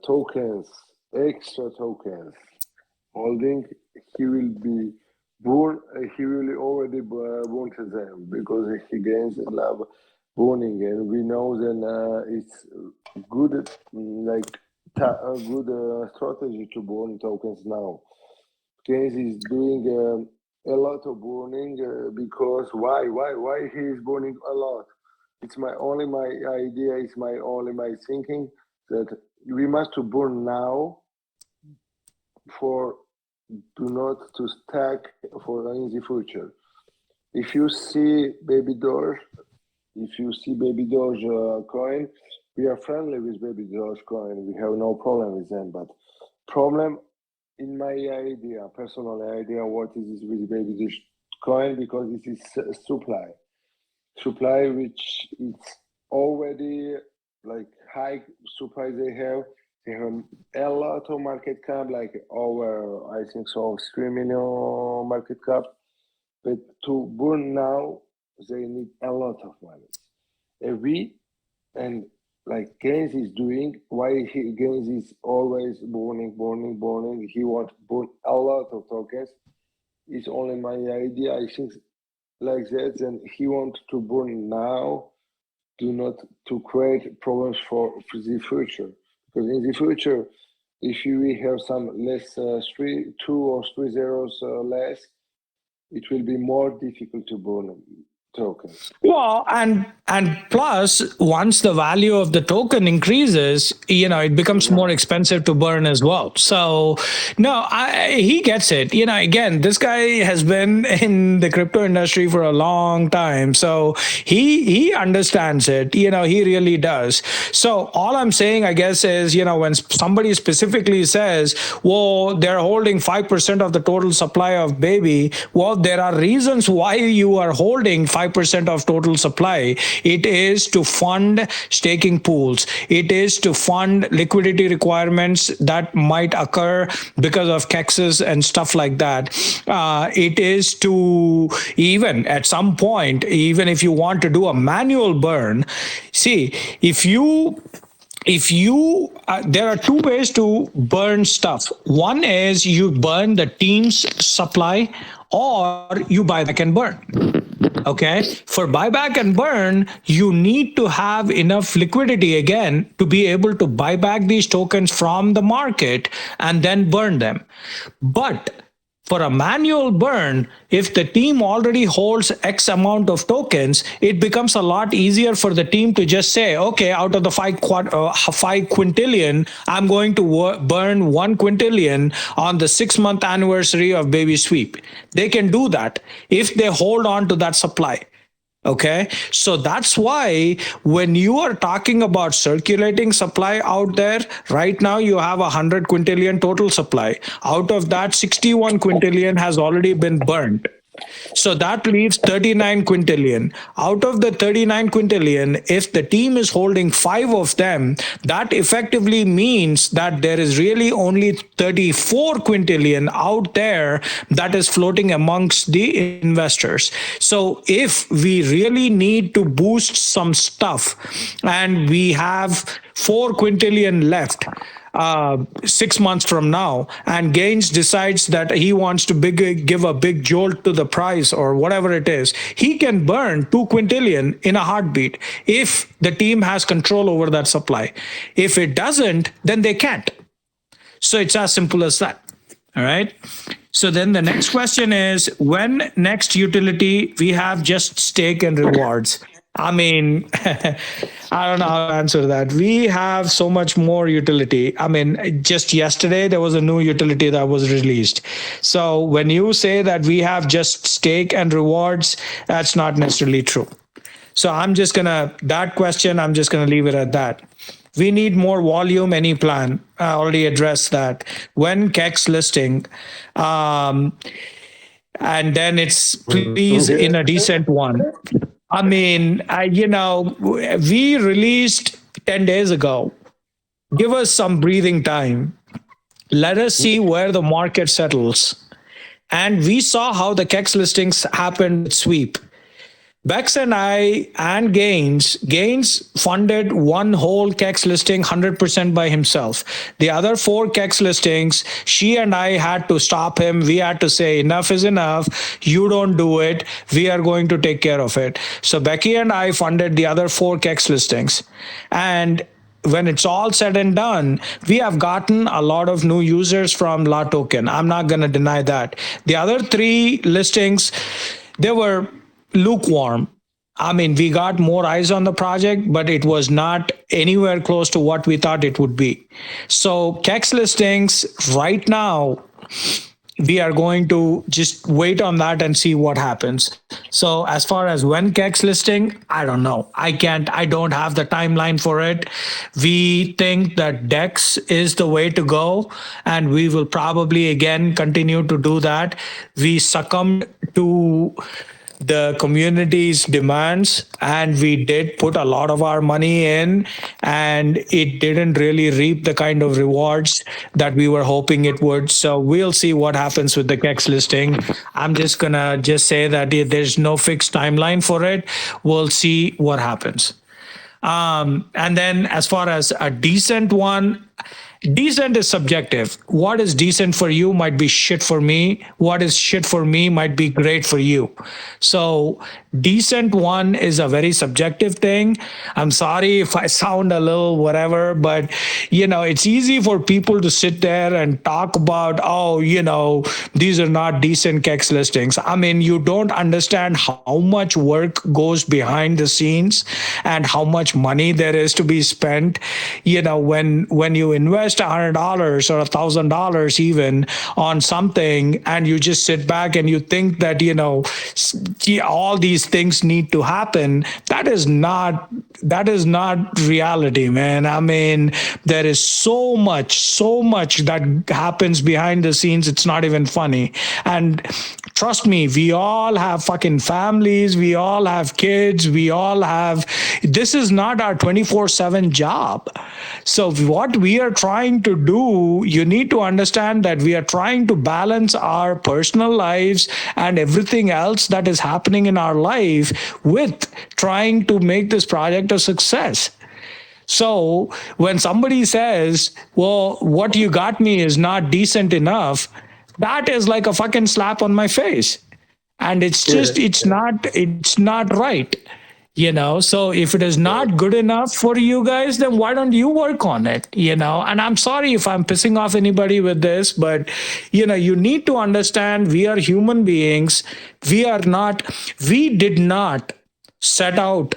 tokens, extra tokens holding, he will be born. He will already burn to them because he gains love burning, and we know that it's good, like a good strategy to burn tokens now. Gaines is doing a lot of burning because why he is burning a lot? It's my idea. It's my thinking that we must to burn now for do not to stack for in the future. If you see babydoge coin, we are friendly with babydoge coin. We have no problem with them, but problem in my idea, personal idea, what is this with babydoge coin? Because this is supply which is already like high supply they have. They have a lot of market cap, like over, I think so, 3 million market cap. But to burn now, they need a lot of money. And like Gaines is doing, Gaines is always burning. He wants to burn a lot of tokens. It's only my idea. I think like that, and he wants to burn now, do not to create problems for the future. Because in the future, if we have some less 2 or 3 zeros less, it will be more difficult to burn tokens. Well, and plus, once the value of the token increases, it becomes more expensive to burn as well. So, no, he gets it. Again, this guy has been in the crypto industry for a long time, so he understands it. He really does. So, all I'm saying, I guess, is when somebody specifically says, "Well, they're holding 5% of the total supply of baby," well, there are reasons why you are holding 5% of total supply. It is to fund staking pools. It is to fund liquidity requirements that might occur because of KEXs and stuff like that. It is to, even at some point, even if you want to do a manual burn, see, there are 2 ways to burn stuff. One is you burn the team's supply, or you buy back and burn. Okay, for buyback and burn, you need to have enough liquidity again to be able to buy back these tokens from the market and then burn them. But For a manual burn, if the team already holds X amount of tokens, it becomes a lot easier for the team to just say, okay, out of the 5 quintillion, I'm going to burn 1 quintillion on the 6 month anniversary of Babysweep. They can do that if they hold on to that supply. Okay, so that's why when you are talking about circulating supply out there, right now you have 100 quintillion total supply. Out of that, 61 quintillion has already been burned. So that leaves 39 quintillion. Out of the 39 quintillion, if the team is holding 5 of them, that effectively means that there is really only 34 quintillion out there that is floating amongst the investors. So if we really need to boost some stuff and we have 4 quintillion left, 6 months from now, and Gaines decides that he wants to give a big jolt to the price or whatever it is, he can burn 2 quintillion in a heartbeat if the team has control over that supply. If it doesn't, then they can't. So it's as simple as that. All right. So then the next question is, when next utility? We have just stake and rewards. I mean, I don't know how to answer that. We have so much more utility. I mean, just yesterday, there was a new utility that was released. So when you say that we have just stake and rewards, that's not necessarily true. So I'm just going to leave it at that. We need more volume, any plan. I already addressed that. When KEX listing, and then it's please in a decent one. I mean, we released 10 days ago. Give us some breathing time. Let us see where the market settles. And we saw how the KEX listings happened with Sweep. Bex and I and Gaines funded one whole KEX listing 100% by himself. The other 4 KEX listings, she and I had to stop him. We had to say, enough is enough. You don't do it. We are going to take care of it. So Becky and I funded the other 4 KEX listings. And when it's all said and done, we have gotten a lot of new users from La Token. I'm not going to deny that. The other 3 listings, they were lukewarm. I mean, we got more eyes on the project, but it was not anywhere close to what we thought it would be. So KEX listings right now, we are going to just wait on that and see what happens. So as far as when KEX listing, I don't know. I don't have the timeline for it. We think that DEX is the way to go, and we will probably again continue to do that. We succumbed to the community's demands, and we did put a lot of our money in, and it didn't really reap the kind of rewards that we were hoping it would. So we'll see what happens with the KEX listing. I'm just gonna say that there's no fixed timeline for it. We'll see what happens. And then as far as a decent one, decent is subjective. What is decent for you might be shit for me. What is shit for me might be great for you. So decent one is a very subjective thing. I'm sorry if I sound a little whatever, but it's easy for people to sit there and talk about, these are not decent KEX listings. I mean, you don't understand how much work goes behind the scenes and how much money there is to be spent. When you invest $100 or $1,000 even on something, and you just sit back and you think that all these things need to happen, that is not reality, man. I mean, there is so much that happens behind the scenes. It's not even funny. And trust me, we all have fucking families, we all have kids, this is not our 24/7 job. So what we are trying to do, you need to understand that we are trying to balance our personal lives and everything else that is happening in our life with trying to make this project a success. So when somebody says, well, what you got me is not decent enough, that is like a fucking slap on my face. And it's just, it's not right. So if it is not good enough for you guys, then why don't you work on it? And I'm sorry if I'm pissing off anybody with this, but you need to understand we are human beings. We did not set out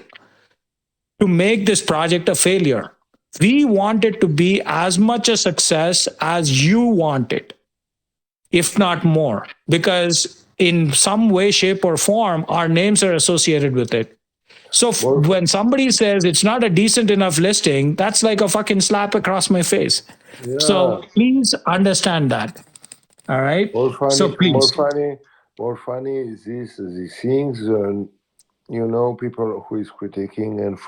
to make this project a failure. We want it to be as much a success as you want it, if not more, because in some way, shape, or form, our names are associated with it. So when somebody says it's not a decent enough listing, that's like a fucking slap across my face. Yeah. So please understand that. All right. More funny, So please. more funny is these things. People who is critiquing and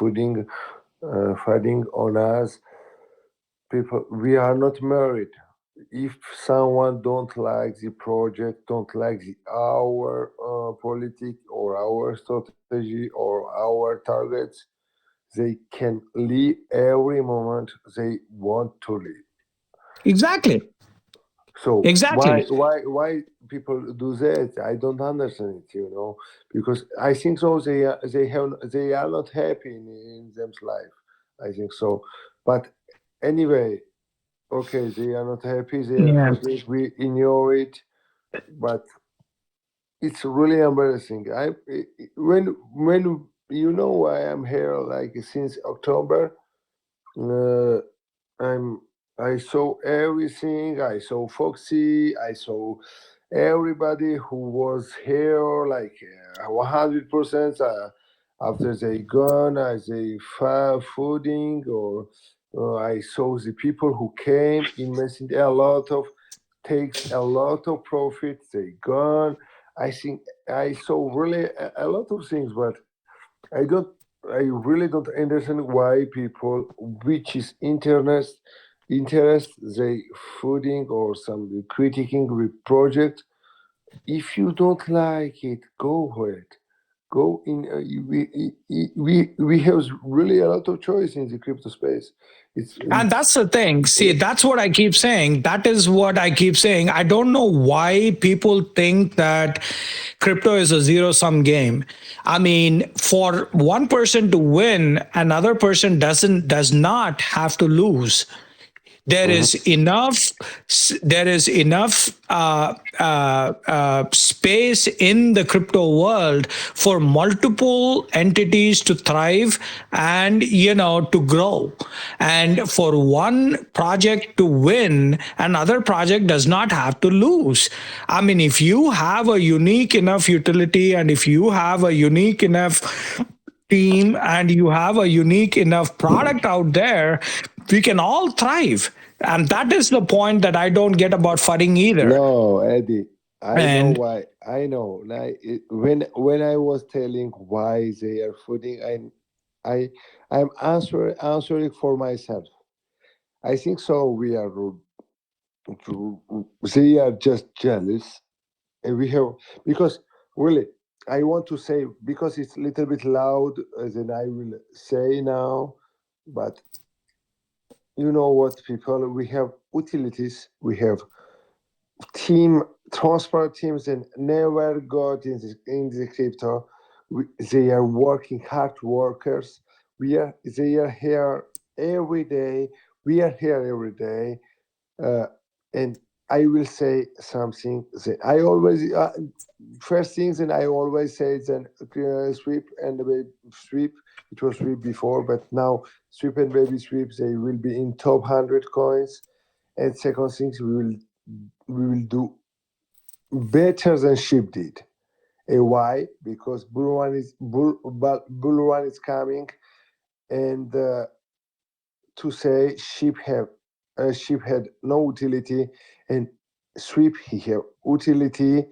fighting on us. People, we are not married. If someone don't like the project, don't like our politic or our strategy or our targets, they can leave every moment they want to leave. Exactly. So exactly. why people do that? I don't understand it, because I think so they are not happy in them's life. I think so, but anyway, okay, they are not happy. They are Yeah. talking. We ignore it, but it's really embarrassing. When I am here like since October. Uh, I'm I saw everything. I saw Foxy. I saw everybody who was here like 100%. After they gone, as they fooding, or I saw the people who came investing a lot of takes a lot of profit. They gone. I think I saw really a lot of things, but I don't. I really don't understand why people, which is interest, they fooding or some critiquing with project. If you don't like it, go for it. Go in. We have really a lot of choice in the crypto space. And that's the thing. See, that's what I keep saying. That is what I keep saying. I don't know why people think that crypto is a zero sum game. I mean, for one person to win, another person does not have to lose. There is enough space in the crypto world for multiple entities to thrive and to grow, and for one project to win, another project does not have to lose. I mean, if you have a unique enough utility and if you have a unique enough team and you have a unique enough product out there, we can all thrive. And that is the point that I don't get about FUDing either. No, Eddie, I know And why. I know. When I was telling why they are fooding, I I'm answering for myself. I think so. They are just jealous, and we have, because really I want to say, because it's a little bit loud, than I will say now, but you know what, people, we have utilities, we have team transport teams, and never got in the crypto. They are working hard workers. They are here every day. We are here every day, uh, and I will say something that I always first things, and I always say then sweep and the baby sweep. It was sweep before, but now sweep and baby sweep, they will be in top 100 coins. And second things, we will do better than sheep did. And why? Because bull run is coming, and to say sheep had no utility, and sweep he have utility,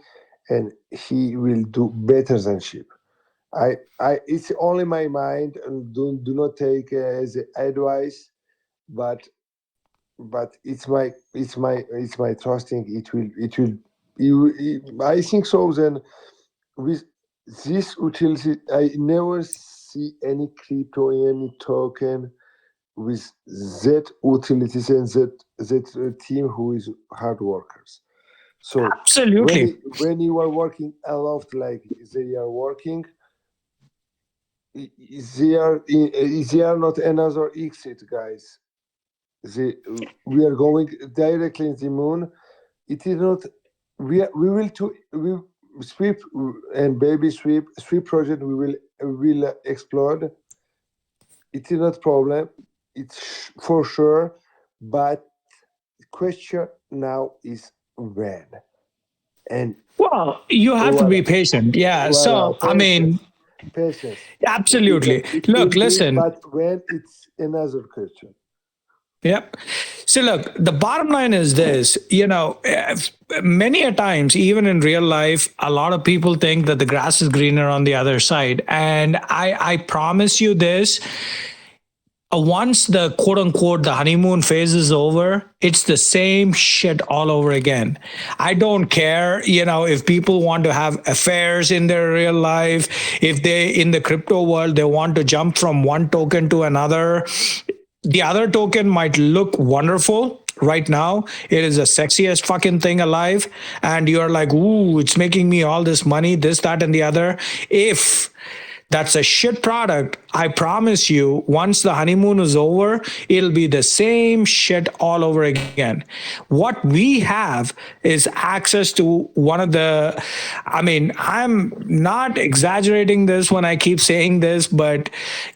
and he will do better than sheep. It's only my mind, and do not take as advice, but it's my trusting. I think so. Then with this utility, I never see any crypto, any token with that utilities and that team who is hard workers. So absolutely. when you are working a lot like they are working, they are not another exit, guys. We are going directly in the moon. It is not. We will to we sweep and Babysweep project. We will explode. It is not problem. It's for sure, but the question now is when. And Well, you have to be voila, patient. Yeah. voila, So, I mean, patience. absolutely. It Look, will be, listen. but when it's another question. Yep. So look, the bottom line is this, many a times, even in real life, a lot of people think that the grass is greener on the other side. And I promise you this, once the quote unquote the honeymoon phase is over, it's the same shit all over again. I don't care, if people want to have affairs in their real life, if they in the crypto world they want to jump from one token to another. The other token might look wonderful right now. It is the sexiest fucking thing alive. And you're like, ooh, it's making me all this money, this, that, and the other. If that's a shit product, I promise you, once the honeymoon is over, it'll be the same shit all over again. What we have is access to one of the, I mean, I'm not exaggerating this when I keep saying this, but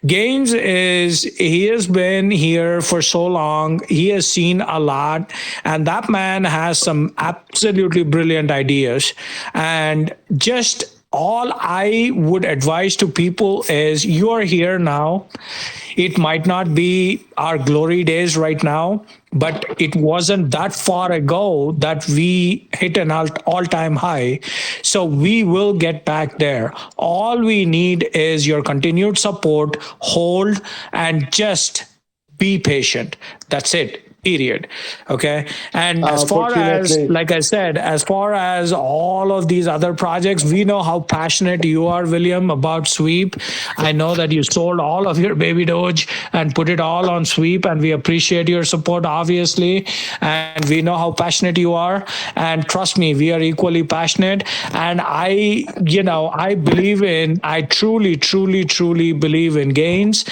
Gaines he has been here for so long. He has seen a lot, and that man has some absolutely brilliant ideas. And just all I would advise to people is you are here now. It might not be our glory days right now, but it wasn't that far ago that we hit an all-time high. So we will get back there. All we need is your continued support, hold, and just be patient. That's it. Period. Okay. And as far as, Unfortunately, like I said, as far as all of these other projects, we know how passionate you are, William, about Sweep. I know that you sold all of your baby Doge and put it all on Sweep, and we appreciate your support, obviously. And we know how passionate you are. And trust me, we are equally passionate. And I truly, truly, truly believe in Gaines.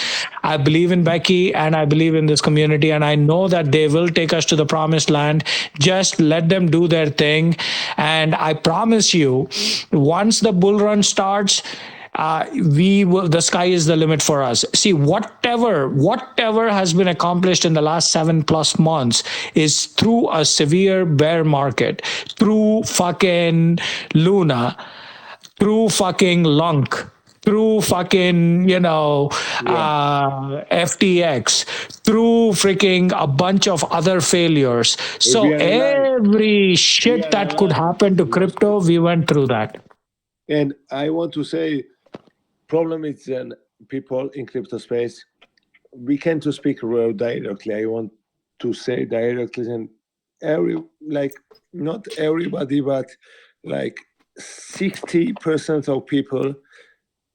I believe in Becky, and I believe in this community. And I know that they will take us to the promised land. Just let them do their thing. And I promise you, once the bull run starts, the sky is the limit for us. See, whatever has been accomplished in the last 7+ months is through a severe bear market, through fucking Luna, through fucking Lunk, through fucking, FTX, through freaking a bunch of other failures. So we are alive. every shit that could happen to crypto, we went through that. And I want to say, problem is people in crypto space, we can't to speak real directly. I want to say directly, and not everybody, but like 60% of people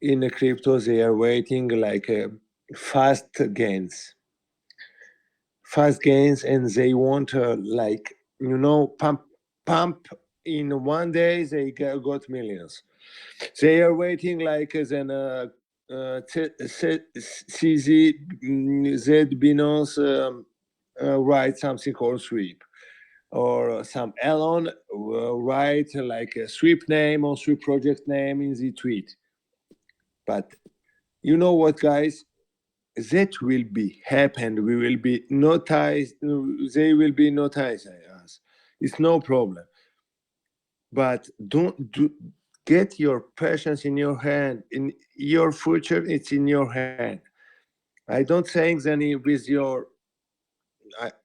in the crypto, they are waiting like fast gains, and they want pump in one day. They got millions. They are waiting like as an CZ Binance write something called Sweep, or some Elon write like a Sweep name or Sweep project name in the tweet. But you know what, guys? That will be happen. We will be noticed. They will be noticed us. It's no problem. But get your passions in your hand. In your future, it's in your hand. I don't think any with your.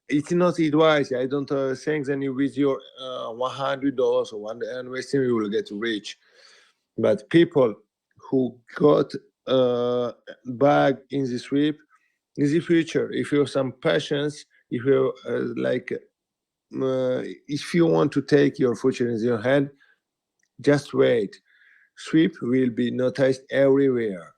It's not advice. I don't think any with your $100 or one investing you will get rich. But people who got bag in the sweep in the future, if you have some passions, if you if you want to take your future in your hand, just wait. Sweep will be noticed everywhere.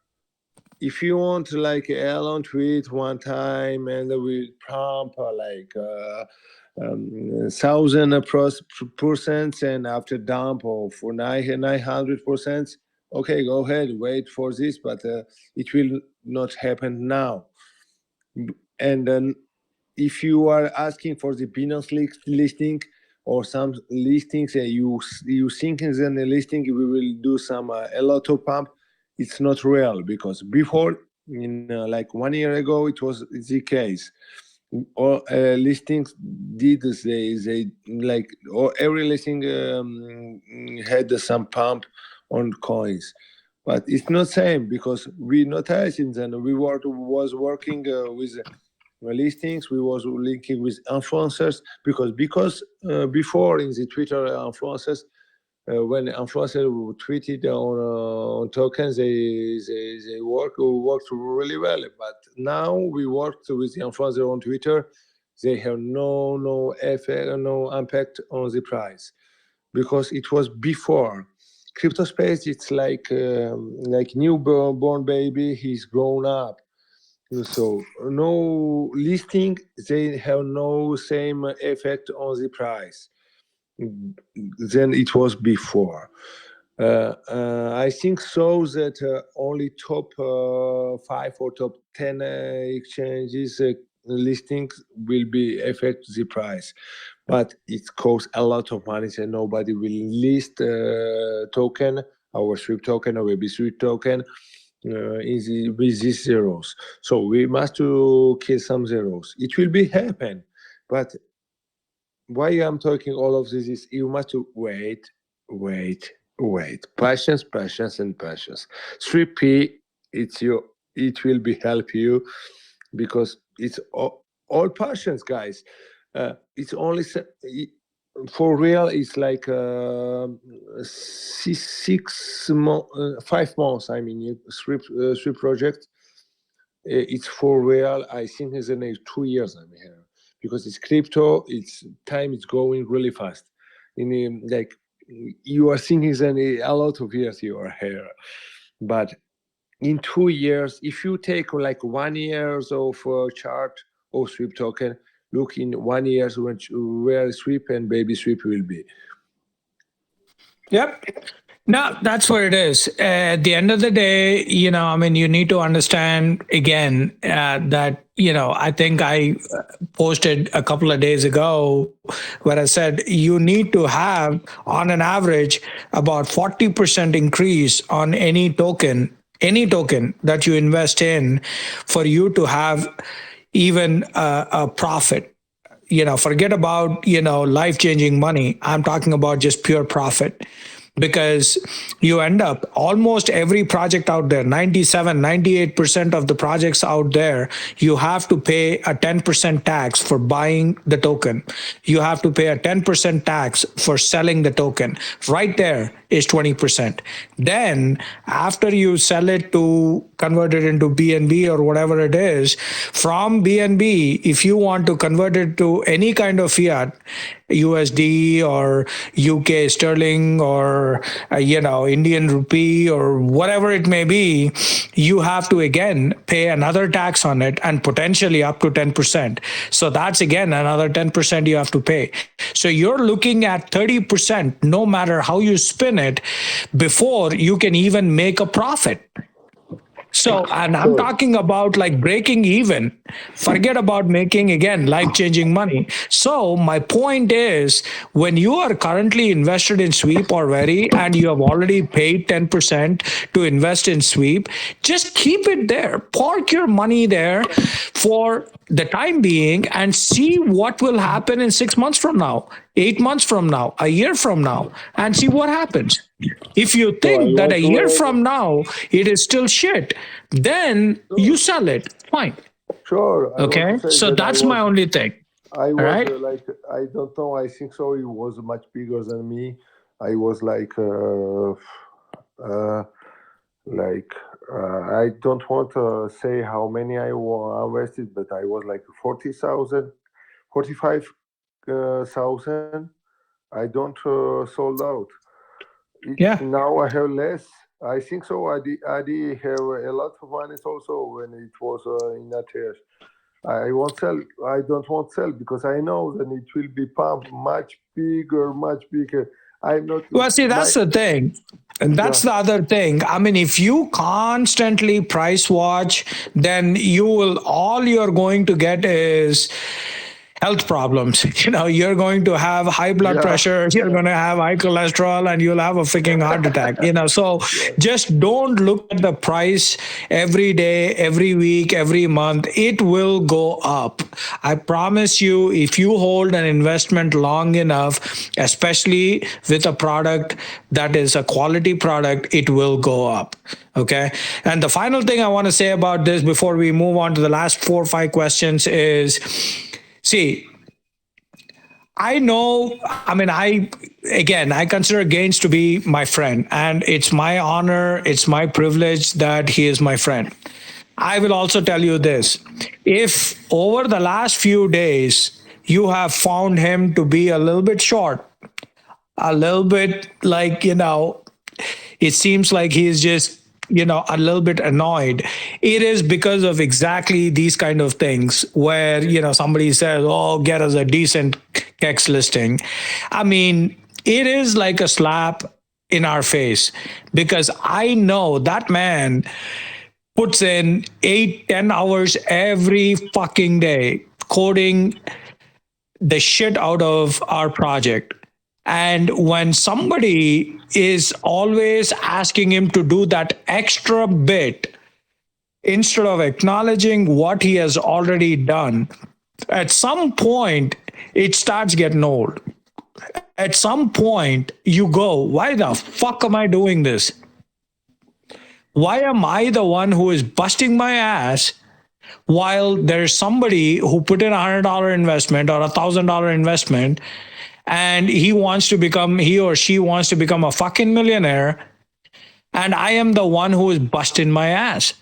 If you want like Elon tweet one time and we pump 1,000%, and after dump of 900%, okay, go ahead, wait for this, but it will not happen now. And then if you are asking for the Binance listing or some listings, you think in the listing we will do some a lot of pump, it's not real, because before, like 1 year ago, it was the case. All listings did they like, or every listing had some pump on coins, but it's not same, because we noticed, and we was working with listings, we was linking with influencers, because before in the Twitter influencers, when influencers tweeted on tokens, they worked really well. But now we worked with the influencer on Twitter, they have no effect, no impact on the price, because it was before. Crypto space, it's like newborn baby, he's grown up. So no listing, they have no same effect on the price than it was before. I think so that only top 5 or top 10 exchanges listings will be affect the price, but it costs a lot of money, and nobody will list token, our Sweep token, our Babysweep token, with these zeros. So we must to kill some zeros. It will be happen, but why I'm talking all of this is you must wait. Patience and patience. 3P, it will be help you, because it's all patience, guys. It's only for real. It's like 5 months. I mean, three project. It's for real. I think it's in 2 years I'm here, because it's crypto. It's time is going really fast. Like you are thinking that a lot of years you are here, but in 2 years, if you take like 1 year of chart of Sweep token, look in 1 year where Sweep and Babysweep will be. Yep. No, that's what it is. At the end of the day, I mean, you need to understand again that, I think I posted a couple of days ago where I said you need to have, on an average, about 40% increase on any token that you invest in for you to have even a profit. Forget about life changing money. I'm talking about just pure profit, because you end up, almost every project out there, 97-98% of the projects out there, you have to pay a 10% tax for buying the token. You have to pay a 10% tax for selling the token. Right there is 20%. Then after you sell it to convert it into BNB or whatever it is, from BNB, if you want to convert it to any kind of fiat, USD or UK sterling or Indian rupee or whatever it may be, you have to again pay another tax on it, and potentially up to 10%. So that's again another 10% you have to pay. So you're looking at 30%, no matter how you spin it, before you can even make a profit. So, and I'm talking about like breaking even. Forget about making, again, life-changing money. So my point is, when you are currently invested in Sweep already and you have already paid 10% to invest in Sweep, just keep it there. Park your money there for the time being and see what will happen in 6 months from now, 8 months from now, a year from now, and see what happens. If you So I think that a want to year add, from now it is still shit, then you sell it. Fine. sure, I want to Okay. say So that that's my only thing. I All was right. like, I don't know, I think so. It was much bigger than me. I was like, I don't want to say how many I invested, but I was like 40,000, 45,000. I don't sold out. Yeah. Now I have less. I think so. I did have a lot of money also when it was in that year. I won't sell. I don't want to sell, because I know that it will be pumped much bigger, much bigger. I'm not. Well, see, that's the thing. And that's the other thing. I mean, if you constantly price watch, then all you're going to get is health problems. You're going to have high blood pressure, you're going to have high cholesterol, and you'll have a freaking heart attack. So just don't look at the price every day, every week, every month. It will go up. I promise you, if you hold an investment long enough, especially with a product that is a quality product, it will go up. Okay. And the final thing I want to say about this before we move on to the last 4 or 5 questions is, see, I know, I consider Gaines to be my friend, and it's my honor, it's my privilege that he is my friend. I will also tell you this. If over the last few days, you have found him to be a little bit short, a little bit like, it seems like he's just a little bit annoyed, it is because of exactly these kind of things where somebody says, oh, get us a decent kex listing. It is like a slap in our face, because I know that man puts in 8-10 hours every fucking day coding the shit out of our project. And when somebody is always asking him to do that extra bit instead of acknowledging what he has already done, at some point it starts getting old. At some point you go, why the fuck am I doing this? Why am I the one who is busting my ass while there's somebody who put in $100 investment or $1,000 investment, and he or she wants to become a fucking millionaire, and I am the one who is busting my ass?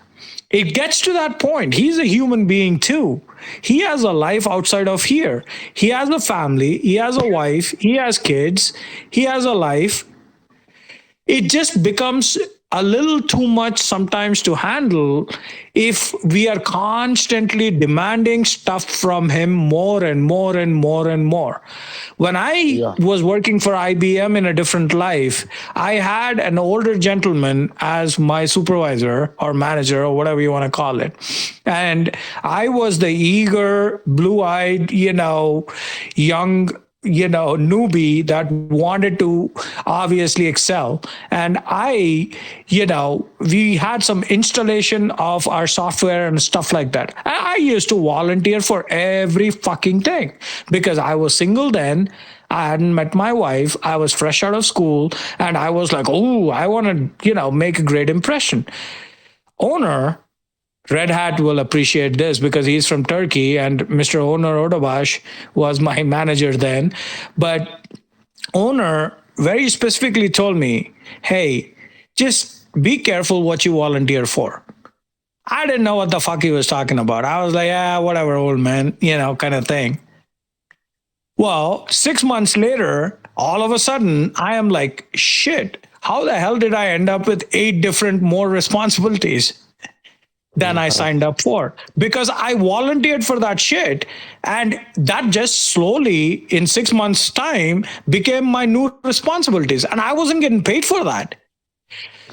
It gets to that point. He's a human being too. He has a life outside of here. He has a family, he has a wife, he has kids, he has a life. It just becomes a little too much sometimes to handle if we are constantly demanding stuff from him more and more and more and more. When I was working for IBM in a different life, I had an older gentleman as my supervisor or manager or whatever you want to call it. And I was the eager, blue-eyed, young newbie that wanted to obviously excel. And we had some installation of our software and stuff like that. I used to volunteer for every fucking thing because I was single then. I hadn't met my wife. I was fresh out of school, and I was like, oh, I want to, make a great impression. Owner Red Hat will appreciate this because he's from Turkey, and Mr. Owner Odabash was my manager then. But Owner very specifically told me, hey, just be careful what you volunteer for. I didn't know what the fuck he was talking about. I was like, whatever, old man, kind of thing. Well, 6 months later, all of a sudden, I am like, shit, how the hell did I end up with 8 different more responsibilities than I signed up for? Because I volunteered for that shit, and that just slowly in 6 months time became my new responsibilities, and I wasn't getting paid for that.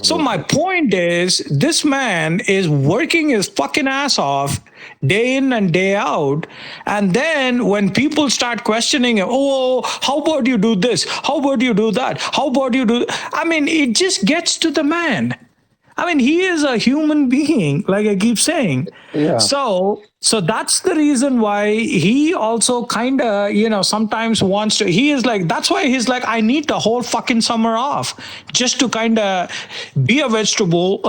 So my point is, this man is working his fucking ass off day in and day out. And then when people start questioning him, oh, how about you do this? How about you do that? How about you do? It just gets to the man. He is a human being, like I keep saying. Yeah. So that's the reason why he also kind of, sometimes wants to, that's why he's like, I need the whole fucking summer off just to kind of be a vegetable,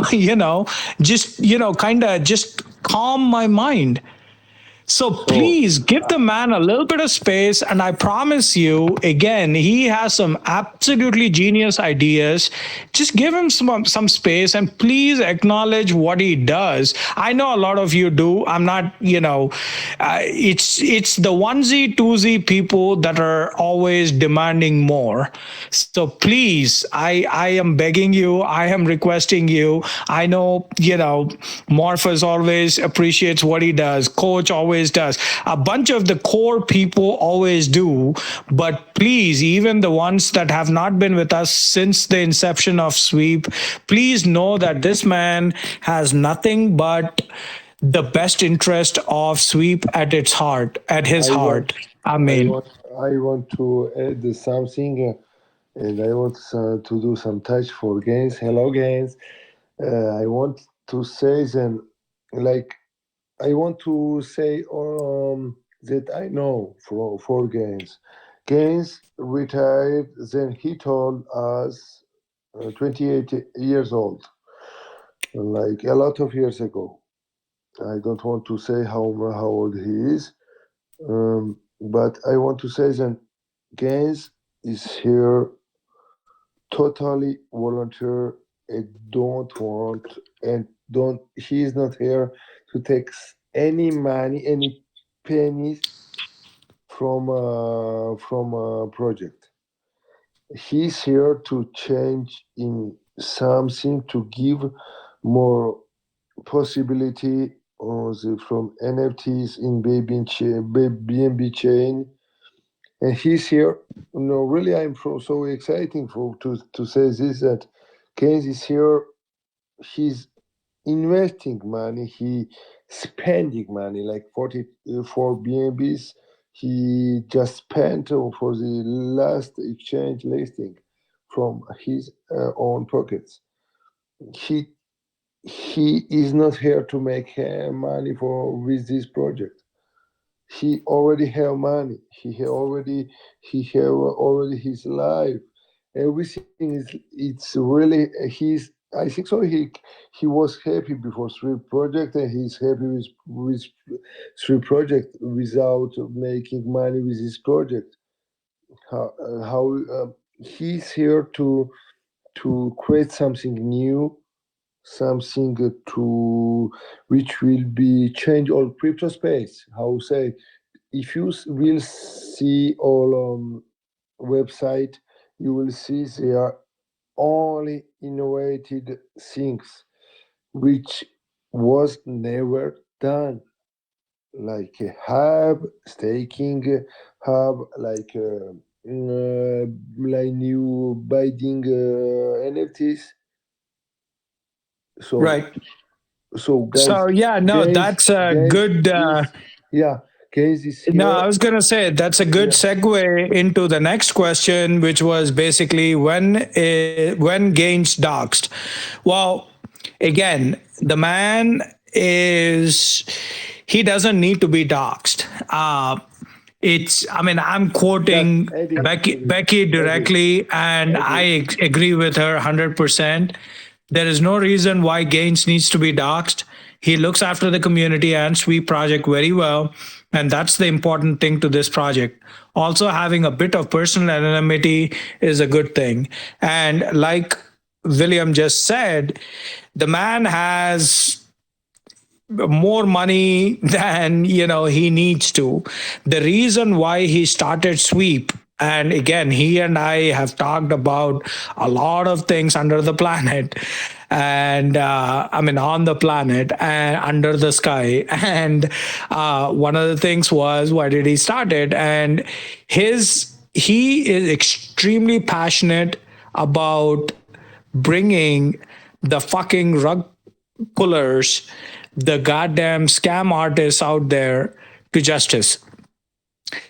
just, kind of just calm my mind. So please give the man a little bit of space. And I promise you, again, he has some absolutely genius ideas. Just give him some space, and please acknowledge what he does. I know a lot of you do. I'm not, it's the onesie, twosie people that are always demanding more. So please, I am begging you. I am requesting you. I know, Morpheus always appreciates what he does. Coach always always does. A bunch of the core people always do, but please, even the ones that have not been with us since the inception of Sweep, please know that this man has nothing but the best interest of Sweep at its heart, at his I want, heart. I I mean, want, I want to add something, and I want to do some touch for gains. Hello, gains. I want to say then, like, I want to say that I know for gains. Gains retired, then he told us 28 years old, like a lot of years ago. I don't want to say how old he is, but I want to say that Gaines is here totally volunteer and don't want and don't he is not here to take any money, any pennies from a project. He's here to change in something to give more possibility from NFTs in BNB chain, and he's here. No, really, so exciting to say this that Keynes is here. He's investing money. He spending money like 44 BNBs. He just spent for the last exchange listing from his own pockets. He he is not here to make money for with this project. He already have money. He have already his life. Everything is it's really he's. I think so. He was happy before three project, and he's happy with three project without making money with this project. How he's here to create something new, something to which will be change all crypto space. How say if you will see all website, you will see they are only innovated things which was never done, like a hub staking hub, like new buying NFTs. So right. so guys, So yeah, no, Gaines that's a Gaines good. is yeah, Gaines is No, here. I was going to say that's a good Yeah, segue into the next question, which was basically when gains doxed. Well, again, the man is he doesn't need to be doxed. It's I mean I'm just quoting Becky Eddie, directly, and I Eddie. agree with her 100%. There is no reason why Gaines needs to be doxed. He looks after the community and Sweep project very well, and that's the important thing to this project. Also, having a bit of personal anonymity is a good thing. And like William just said, the man has more money than he needs to. The reason why he started Sweep, and again, he and I have talked about a lot of things under the planet, and I mean on the planet and under the sky. And one of the things was, why did he start it? And he is extremely passionate about bringing the fucking rug pullers, the goddamn scam artists out there, to justice.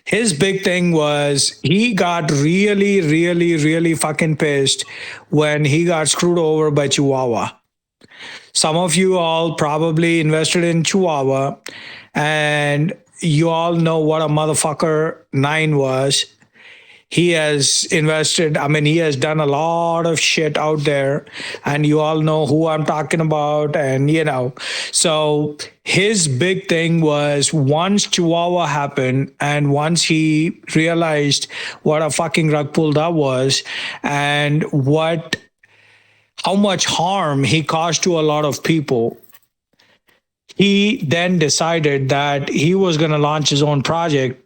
His big thing was he got really, really, really fucking pissed when he got screwed over by Chihuahua. Some of you all probably invested in Chihuahua, and you all know what a motherfucker Nine was. He has invested, I mean, he has done a lot of shit out there, and you all know who I'm talking about. And so his big thing was, once Chihuahua happened and once he realized what a fucking rug pull that was, and how much harm he caused to a lot of people, he then decided that he was going to launch his own project,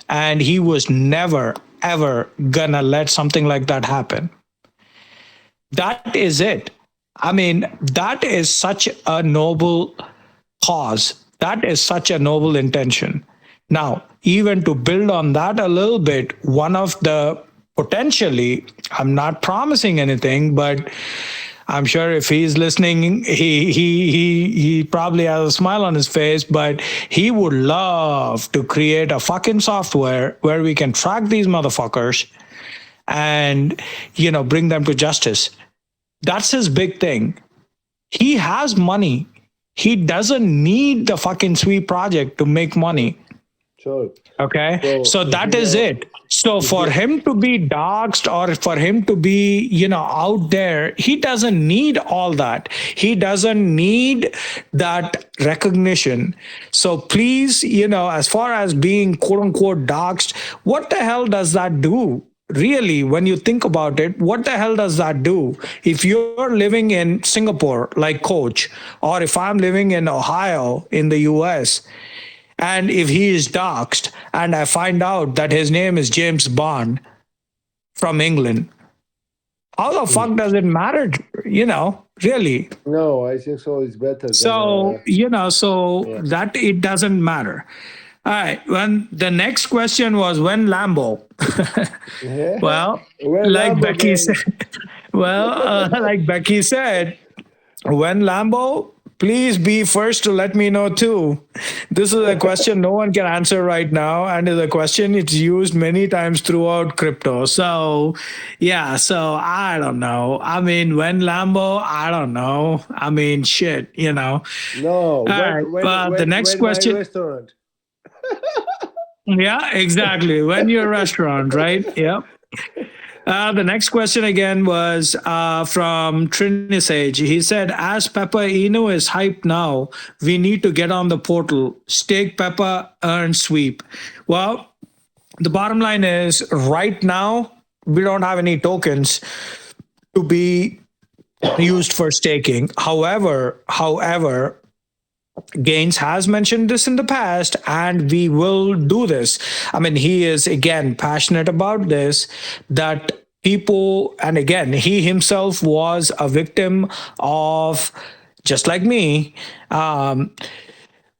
and he was never ever gonna let something like that happen. That is it. I mean, that is such a noble cause That is such a noble intention. Now, even to build on that a little bit, one of the potentially, I'm not promising anything, but I'm sure if he's listening, he probably has a smile on his face, but he would love to create a fucking software where we can track these motherfuckers and bring them to justice. That's his big thing. He has money. He doesn't need the fucking sweet project to make money. Sure. Okay. So that is it. So for him to be doxxed or for him to be, out there, he doesn't need all that. He doesn't need that recognition. So please, as far as being quote unquote doxxed, what the hell does that do? Really, when you think about it, what the hell does that do? If you're living in Singapore, like Coach, or if I'm living in Ohio in the US, and if he is doxxed and I find out that his name is James Bond from England, how the fuck does it matter? Really? No, I think so. It's better. So, that it doesn't matter. All right. When the next question was when Lambo. Well, like Becky said, like Becky said, when Lambo, please be first to let me know too. This is a question no one can answer right now, and is a question it's used many times throughout crypto. So, yeah. So I don't know. I mean, when Lambo, I don't know. I mean, shit. No. All right. The next question. My restaurant. Yeah, exactly. When your restaurant, right? Yeah. The next question again was from Trinisage. He said, as Pepper Inu is hyped now, we need to get on the portal. Stake Pepper, earn sweep. Well, the bottom line is right now, we don't have any tokens to be used for staking. However, Gaines has mentioned this in the past, and we will do this. I mean, he is again passionate about this, that people, and again, he himself was a victim of, just like me,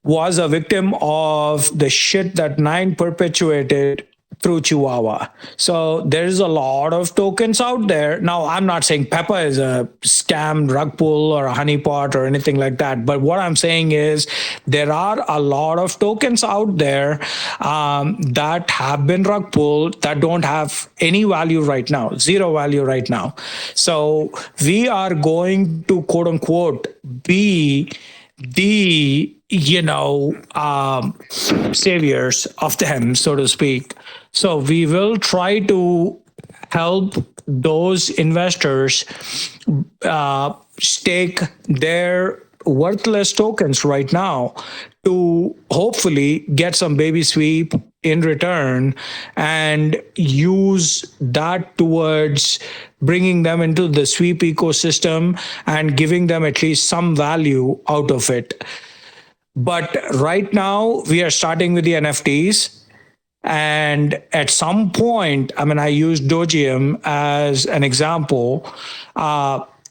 was a victim of the shit that Nine perpetuated through Chihuahua. So there's a lot of tokens out there. Now, I'm not saying Peppa is a scam rug pull or a honeypot or anything like that. But what I'm saying is there are a lot of tokens out there that have been rug pulled that don't have any value right now, zero value right now. So we are going to quote unquote be the saviors of them, so to speak. So we will try to help those investors stake their worthless tokens right now to hopefully get some Babysweep in return and use that towards bringing them into the sweep ecosystem and giving them at least some value out of it. But right now, we are starting with the NFTs. And at some point, I mean, I used Dogeum as an example.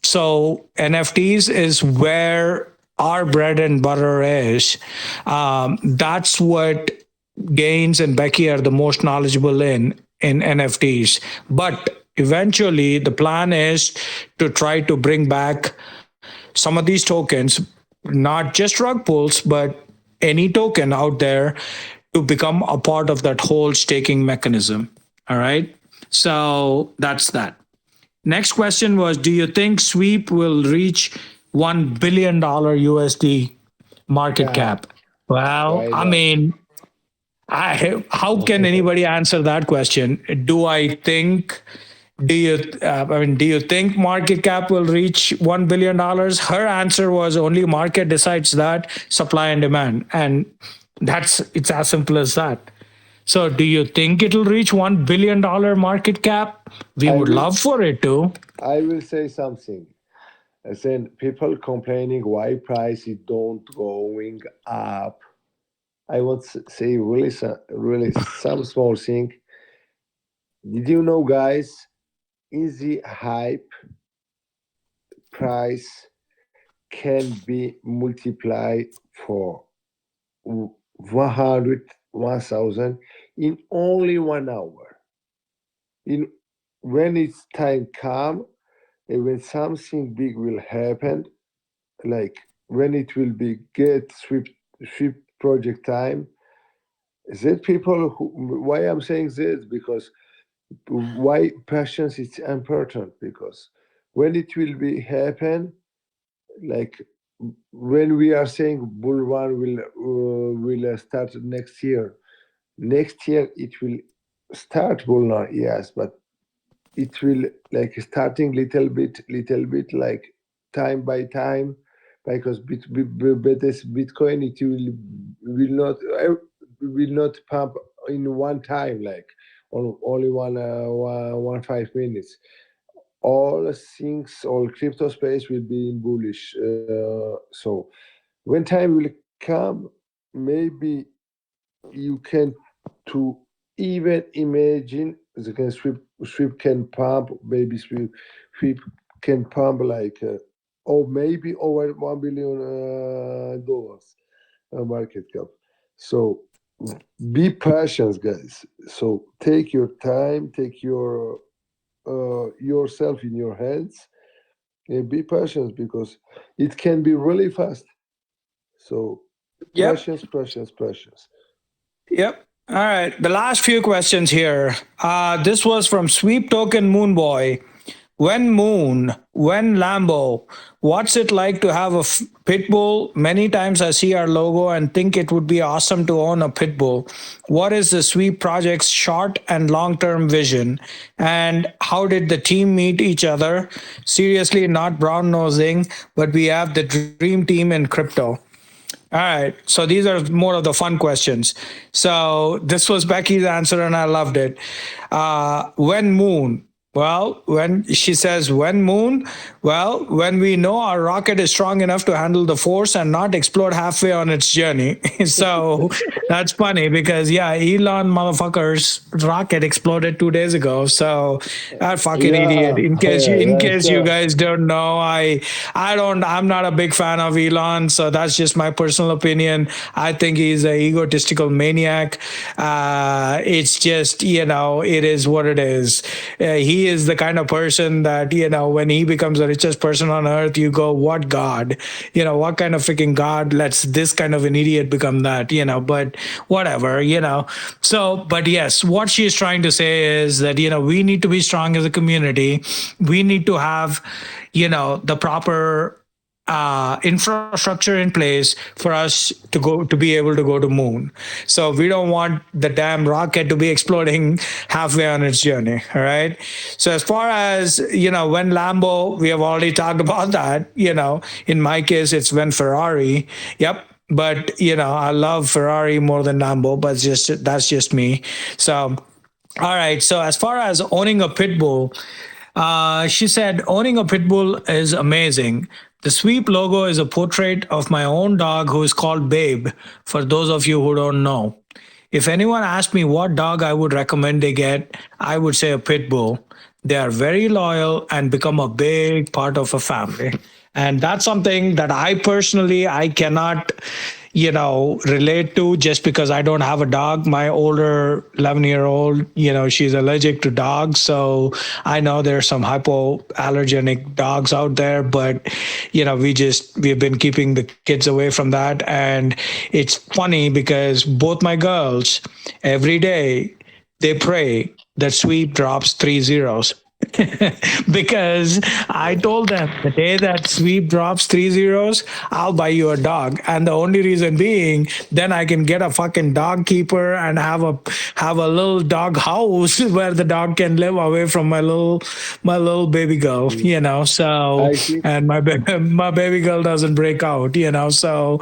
So NFTs is where our bread and butter is. That's what Gaines and Becky are the most knowledgeable in NFTs. But eventually, the plan is to try to bring back some of these tokens, not just rug pulls, but any token out there to become a part of that whole staking mechanism. All right. So that's that. Next question was, do you think Sweep will reach $1 billion USD market cap? Well, I mean, how can anybody answer that question? Do you think market cap will reach $1 billion? Her answer was only market decides that, supply and demand. And it's as simple as that. So do you think it'll reach $1 billion market cap? We would love for it to. I will say something. As in, people complaining why price is don't going up. I want to say really some small thing. Did you know, guys, easy hype price can be multiplied for 100, 1000 in only 1 hour. In when its time come, and when something big will happen, like when it will be get swift project time, that people who, why I'm saying this, because why patience is important, because when it will be happen, like when we are saying bull one will start next year it will start bull run, yes, but it will like starting little bit, like time by time, because this Bitcoin, it will not pump in one time, like on only 5 minutes. All things, all crypto space will be in bullish. So when time will come, maybe you can to even imagine the can sweep can pump, baby sweep can pump like or maybe over $1 billion market cap. So be patient, guys. So take your time, take your yourself in your hands, and be patient, because it can be really fast. So Yep. patience. Yep. All right. The last few questions here. This was from Sweep Token Moonboy. When Lambo, what's it like to have a pit bull? Many times I see our logo and think it would be awesome to own a pit bull. What is the Sweep project's short and long term vision? And how did the team meet each other? Seriously, not brown nosing, but we have the dream team in crypto. All right. So these are more of the fun questions. So this was Becky's answer, and I loved it. When moon? Well, when she says when moon, well, when we know our rocket is strong enough to handle the force and not explode halfway on its journey. So that's funny because yeah, Elon motherfucker's rocket exploded 2 days ago. So that fucking idiot. Yeah, In yeah, case you guys don't know, I'm not a big fan of Elon, so that's just my personal opinion. I think he's an egotistical maniac. It's just, it is what it is. He is the kind of person that, when he becomes the richest person on earth, you go, what God? What kind of freaking God lets this kind of an idiot become that, but whatever, So, but yes, what she's trying to say is that, we need to be strong as a community. We need to have, the proper infrastructure in place for us to be able to go to moon. So we don't want the damn rocket to be exploding halfway on its journey. All right. So as far as when Lambo, we have already talked about that. In my case, it's when Ferrari. Yep. But I love Ferrari more than Lambo, but that's just me. So all right. So as far as owning a pit bull, she said, owning a pit bull is amazing. The Sweep logo is a portrait of my own dog who is called Babe, for those of you who don't know. If anyone asked me what dog I would recommend they get, I would say a pit bull. They are very loyal and become a big part of a family. And that's something that I cannot relate to just because I don't have a dog. My older 11-year-old, she's allergic to dogs. So I know there's some hypoallergenic dogs out there, but, we've been keeping the kids away from that. And it's funny because both my girls, every day, they pray that Sweep drops 3 zeros. Because I told them the day that Sweep drops 3 zeros, I'll buy you a dog. And the only reason being, then I can get a fucking dog keeper and have a little dog house where the dog can live away from my little baby girl, So I think and my baby girl doesn't break out, so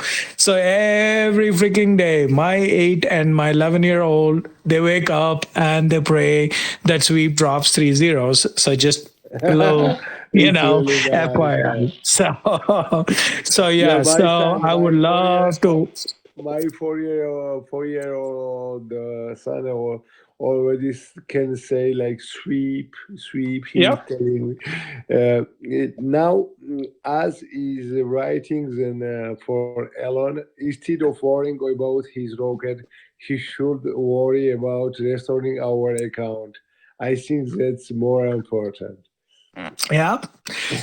every freaking day, my 8 and my 11-year-old, they wake up and they pray that Sweep drops 3 zeros. So just a little, it's really FYI. nice. So Yeah, yeah, my so son, I would love to. my 4 year old son already can say like sweep, sweep. He's Yep. telling me now, as is writing then for Elon, instead of worrying about his rocket, he should worry about restoring our account. I think that's more important. Yeah.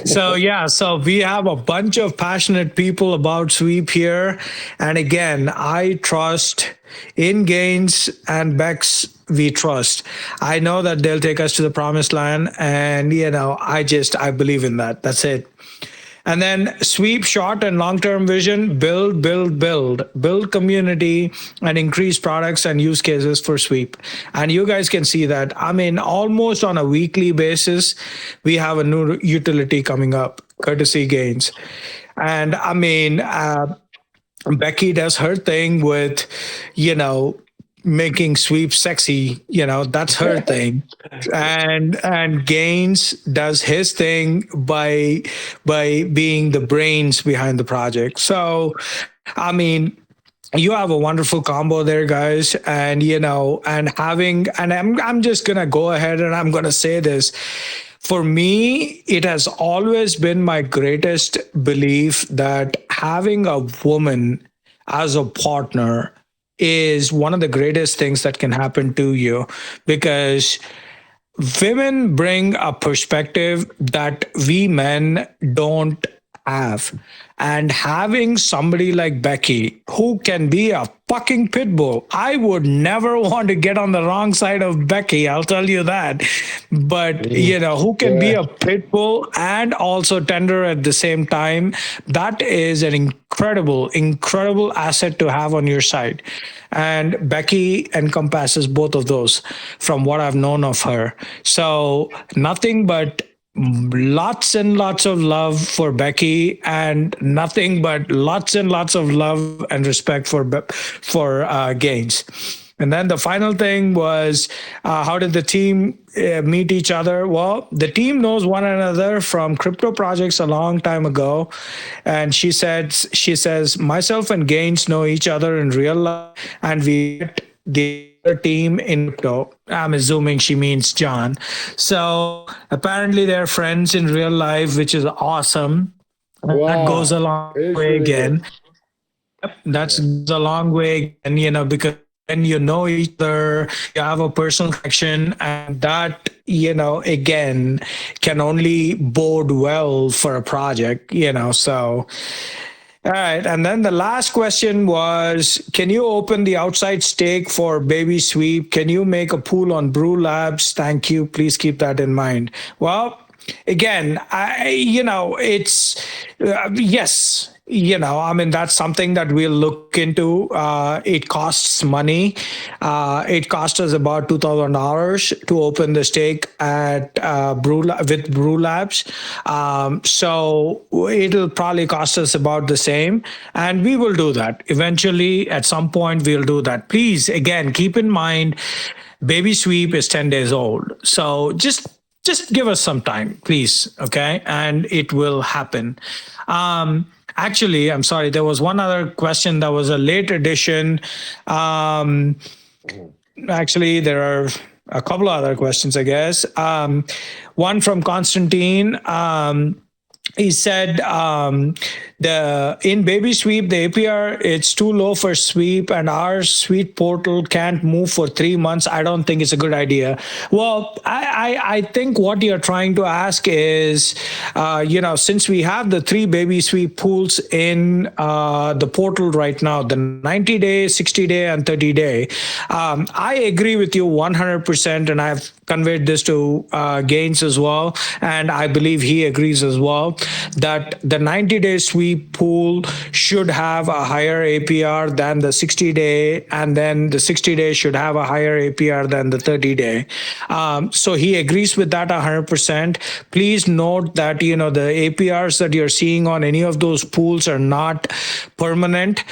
So yeah, so we have a bunch of passionate people about sweep here. And again, I trust in Gaines and Bex, we trust. I know that they'll take us to the promised land. And I believe in that. That's it. And then sweep short and long term vision, build community and increase products and use cases for sweep. And you guys can see that. I mean, almost on a weekly basis, we have a new utility coming up, courtesy Gains. And I mean, Becky does her thing with, you know, making sweep sexy. That's her thing. And Gaines does his thing by being the brains behind the project. So I mean, you have a wonderful combo there, guys. And I'm just gonna go ahead and I'm gonna say this. For me, it has always been my greatest belief that having a woman as a partner is one of the greatest things that can happen to you, because women bring a perspective that we men don't have. And having somebody like Becky, who can be a fucking pit bull, I would never want to get on the wrong side of Becky, I'll tell you that. But, who can be Yeah. a pit bull and also tender at the same time, that is an incredible asset to have on your side. And Becky encompasses both of those from what I've known of her. So nothing but lots and lots of love for Becky, and nothing but lots and lots of love and respect for Gaines. And then the final thing was, how did the team meet each other? Well, the team knows one another from crypto projects a long time ago. And she says, myself and Gaines know each other in real life, and we met the team in crypto. I'm assuming she means John. So apparently they're friends in real life, which is awesome. And that goes a Wow. long It's way really good. again. That's a long way, and because when you know each other, you have a personal connection, and that again can only bode well for a project. So. All right, and then the last question was: can you open the outside stake for Babysweep? Can you make a pool on Brew Labs? Thank you. Please keep that in mind. Well, again, it's yes. I mean, that's something that we'll look into. It costs money. It cost us about $2,000 to open the stake at with Brew Labs. So it'll probably cost us about the same, and we will do that eventually. At some point, we'll do that. Please, again, keep in mind, Babysweep is 10 days old, so just give us some time, please. Okay, and it will happen. Actually, I'm sorry. There was one other question that was a late addition. Actually, there are a couple of other questions, I guess. One from Constantine. He said the in Babysweep, the APR, it's too low for sweep, and our sweep portal can't move for 3 months. I don't think it's a good idea. Well, I think what you're trying to ask is, since we have the 3 Babysweep pools in the portal right now, the 90-day, 60-day, and 30-day, I agree with you 100%, and I've conveyed this to Gaines as well, and I believe he agrees as well, that the 90-day sweep pool should have a higher APR than the 60-day, and then the 60-day should have a higher APR than the 30-day. So he agrees with that 100%. Please note that the APRs that you're seeing on any of those pools are not permanent.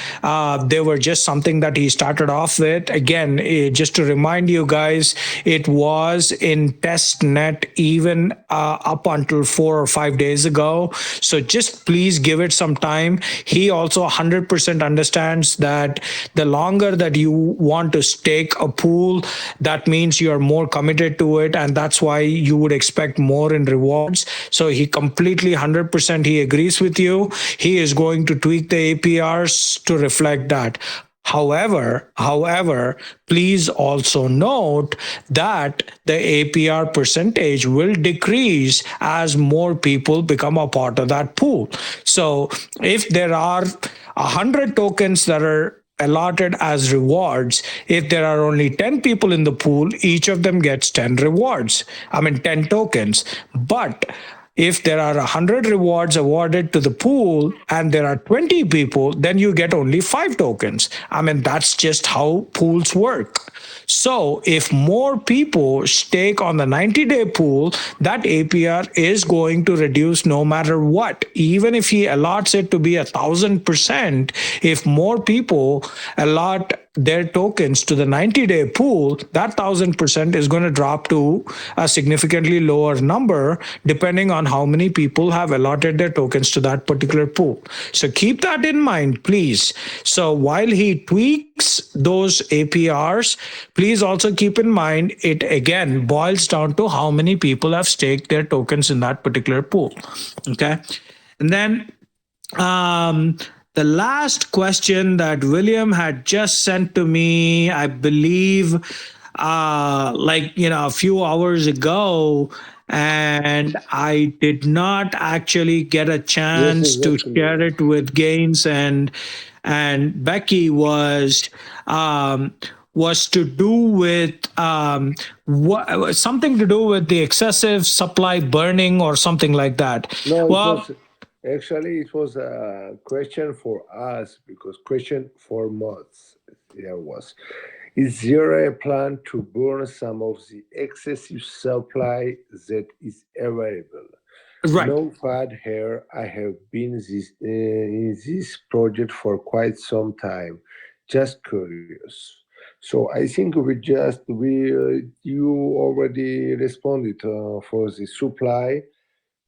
They were just something that he started off with. Again, just to remind you guys, it was in test net even up until 4 or 5 days ago. go. So just please give it some time. He also 100% understands that the longer that you want to stake a pool, that means you are more committed to it, and that's why you would expect more in rewards. So he completely 100% he agrees with you. He is going to tweak the APRs to reflect that. However, please also note that the APR percentage will decrease as more people become a part of that pool. So if there are 100 tokens that are allotted as rewards, if there are only 10 people in the pool, each of them gets 10 rewards. I mean, 10 tokens. But if there are 100 rewards awarded to the pool and there are 20 people, then you get only 5 tokens. I mean, that's just how pools work. So if more people stake on the 90-day pool, that APR is going to reduce no matter what. Even if he allots it to be 1,000%, if more people allot their tokens to the 90-day pool, that 1,000% is going to drop to a significantly lower number depending on how many people have allotted their tokens to that particular pool. So keep that in mind, please. So while he tweaks those APRs, please also keep in mind it again boils down to how many people have staked their tokens in that particular pool. Okay. And then the last question that William had just sent to me, I believe, a few hours ago, and I did not actually get a chance to share it with Gaines and Becky was to do with something to do with the excessive supply burning or something like that. No, it was a question for us, because question for mods there was. Is there a plan to burn some of the excessive supply that is available? Right. No fad here. I have been in this project for quite some time. Just curious. So I think you already responded for the supply,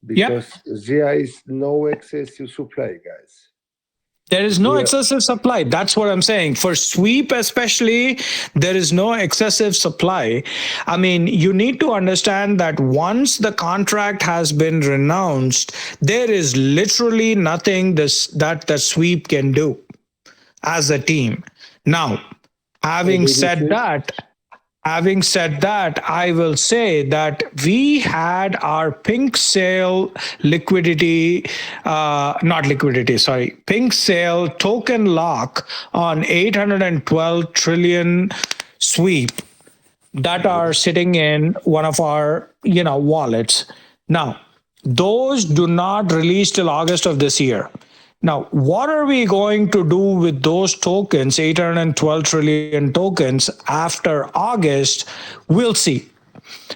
because there is no excessive supply, guys. There is no excessive supply. That's what I'm saying. For sweep especially, there is no excessive supply. I mean, you need to understand that once the contract has been renounced, there is literally nothing that the sweep can do as a team. Now, having said that, I will say that we had our pink sale pink sale token lock on 812 trillion sweep that are sitting in one of our, wallets. Now, those do not release till August of this year. Now, what are we going to do with those tokens, 812 trillion tokens, after August? We'll see.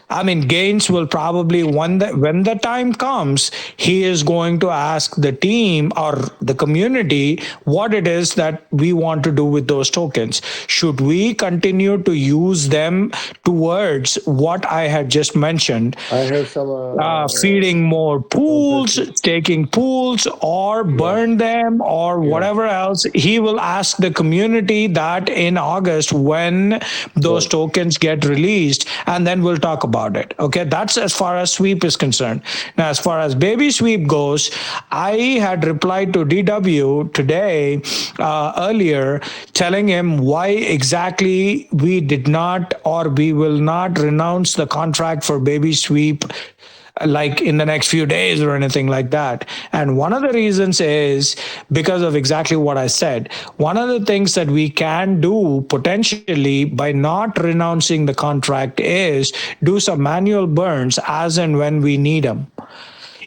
I mean, Gaines will probably, when the time comes, he is going to ask the team or the community what it is that we want to do with those tokens. Should we continue to use them towards what I had just mentioned? I have some feeding more pools, taking pools, or burn them, or whatever else. He will ask the community that in August when those tokens get released, and then we'll talk about it. Okay, that's as far as sweep is concerned. Now, as far as Babysweep goes, I had replied to DW today earlier, telling him why exactly we did not or we will not renounce the contract for Babysweep like in the next few days or anything like that. And one of the reasons is because of exactly what I said. One of the things that we can do potentially by not renouncing the contract is do some manual burns as and when we need them.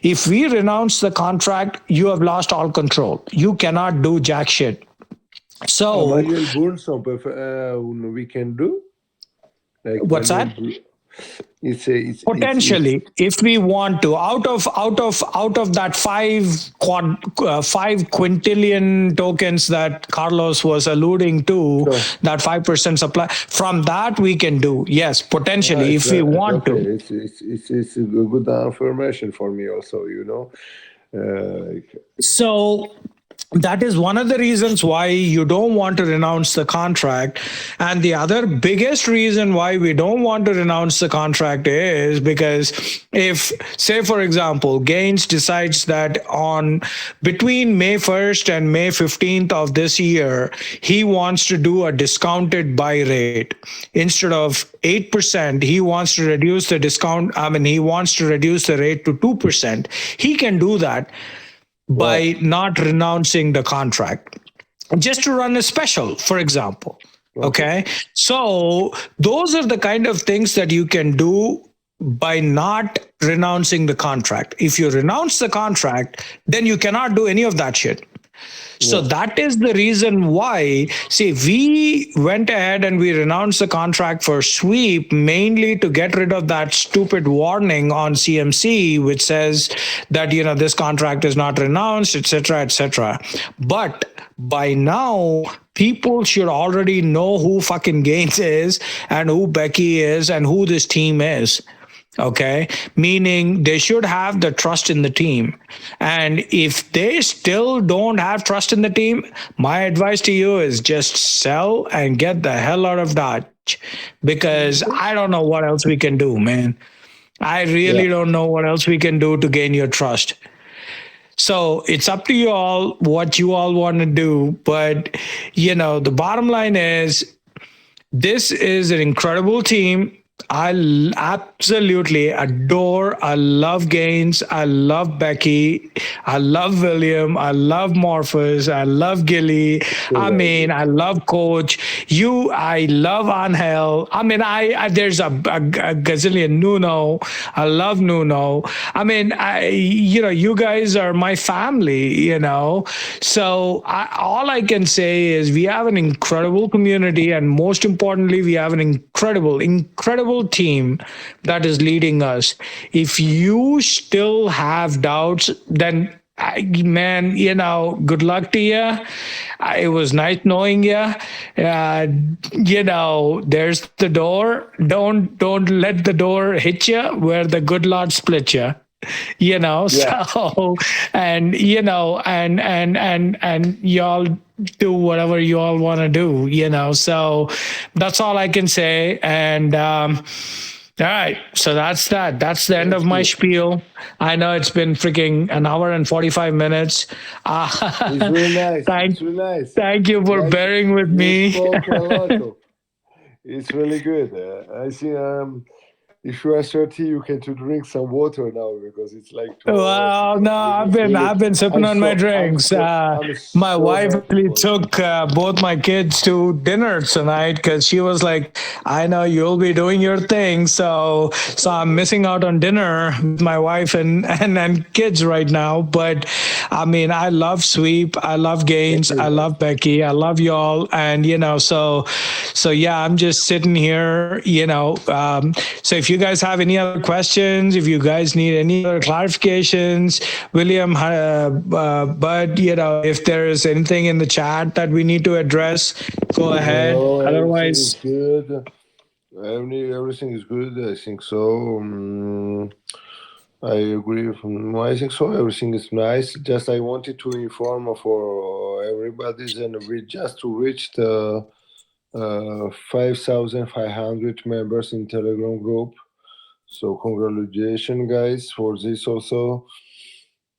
If we renounce the contract, you have lost all control. You cannot do jack shit. So manual burns we can do. Like what's that? It's potentially, if we want to, out of that 5 quintillion tokens that Carlos was alluding to, that 5% supply, from that we can do, yes, potentially, if we want to. It's a good information for me also, So that is one of the reasons why you don't want to renounce the contract. And the other biggest reason why we don't want to renounce the contract is because if, say, for example, Gaines decides that on between May 1st and May 15th of this year, he wants to do a discounted buy rate. Instead of 8%, he wants to reduce the discount. I mean, he wants to reduce the rate to 2%. He can do that by not renouncing the contract, just to run a special, for example. Okay. So those are the kind of things that you can do by not renouncing the contract. If you renounce the contract, then you cannot do any of that shit. So that is the reason why, see, we went ahead and we renounced the contract for Sweep mainly to get rid of that stupid warning on CMC, which says that, this contract is not renounced, etc., etc. But by now, people should already know who fucking Gaines is and who Becky is and who this team is. Okay, meaning they should have the trust in the team. And if they still don't have trust in the team, my advice to you is just sell and get the hell out of Dodge, because I don't know what else we can do, man. I really don't know what else we can do to gain your trust. So it's up to you all what you all want to do. But, the bottom line is this is an incredible team. I absolutely adore, I love Gaines, I love Becky, I love William, I love Morpheus, I love Gilly, I mean, I love Coach, I love Angel, I mean, there's a gazillion, Nuno, I love Nuno, I mean, you guys are my family, so all I can say is we have an incredible community, and most importantly, we have an incredible team that is leading us. If you still have doubts, then man, good luck to you. It was nice knowing you. There's the door. Don't let the door hit you where the good Lord split you. So and y'all do whatever you all want to do, so that's all I can say. And all right, so that's the end of my spiel. I know it's been freaking an hour and 45 minutes. It's really nice. Thank you for bearing with me. It's really good. I think if you are 30, you can drink some water now, because it's like. Well, no, I've been sipping on my drinks. My wife actually took both my kids to dinner tonight because she was like, "I know you'll be doing your thing, so I'm missing out on dinner with my wife and kids right now." But I mean, I love Sweep, I love Gaines, I love Becky, I love y'all, and so yeah, I'm just sitting here, so if you guys have any other questions, if you guys need any other clarifications, William, Bud, if there is anything in the chat that we need to address, go ahead. Otherwise, good. Everything is good. I think so. I agree. I think so. Everything is nice. Just I wanted to inform for everybody, and we just reached 5,500 members in Telegram group. So congratulations, guys, for this also.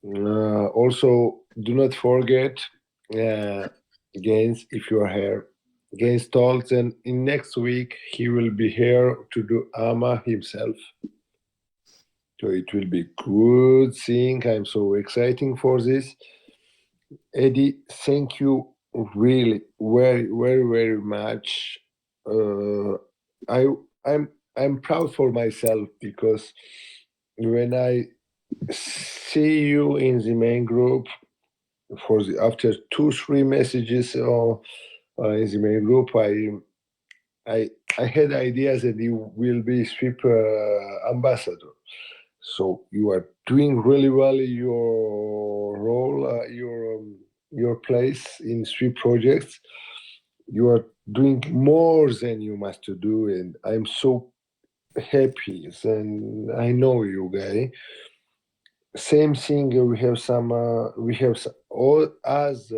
Also, do not forget, Gaines, if you are here. Gaines told, and in next week he will be here to do AMA himself. So it will be good thing. I'm so exciting for this. Eddie, thank you really very, very, very much. I'm proud for myself, because when I see you in the main group after 2-3 messages in the main group, I had ideas that you will be Sweep ambassador. So you are doing really well your role, your place in Sweep projects. You are doing more than you must do, and I'm so happy. And I know you, guy. same thing. We have all as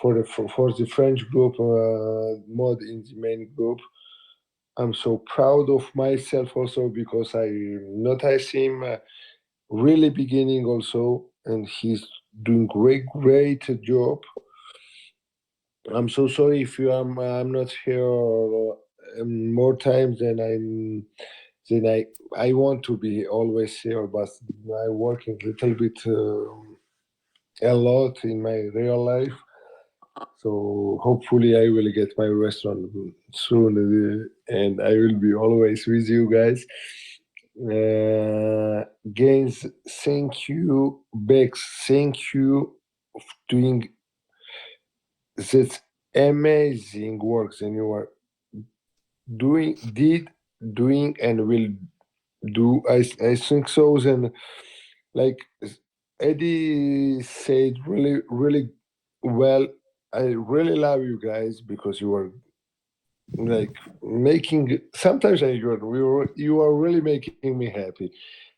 for the French group mod in the main group. I'm so proud of myself also because I noticed him really beginning also, and he's doing great job. I'm so sorry if I'm not here more times than I want to be always here, but I'm working a little bit a lot in my real life. So hopefully I will get my restaurant soon, and I will be always with you guys. Gains, thank you, Bex, thank you for doing that amazing work that you are doing and will do. I think so. Then, like Eddie said, really well. I really love you guys because you are like making. Sometimes you are really making me happy.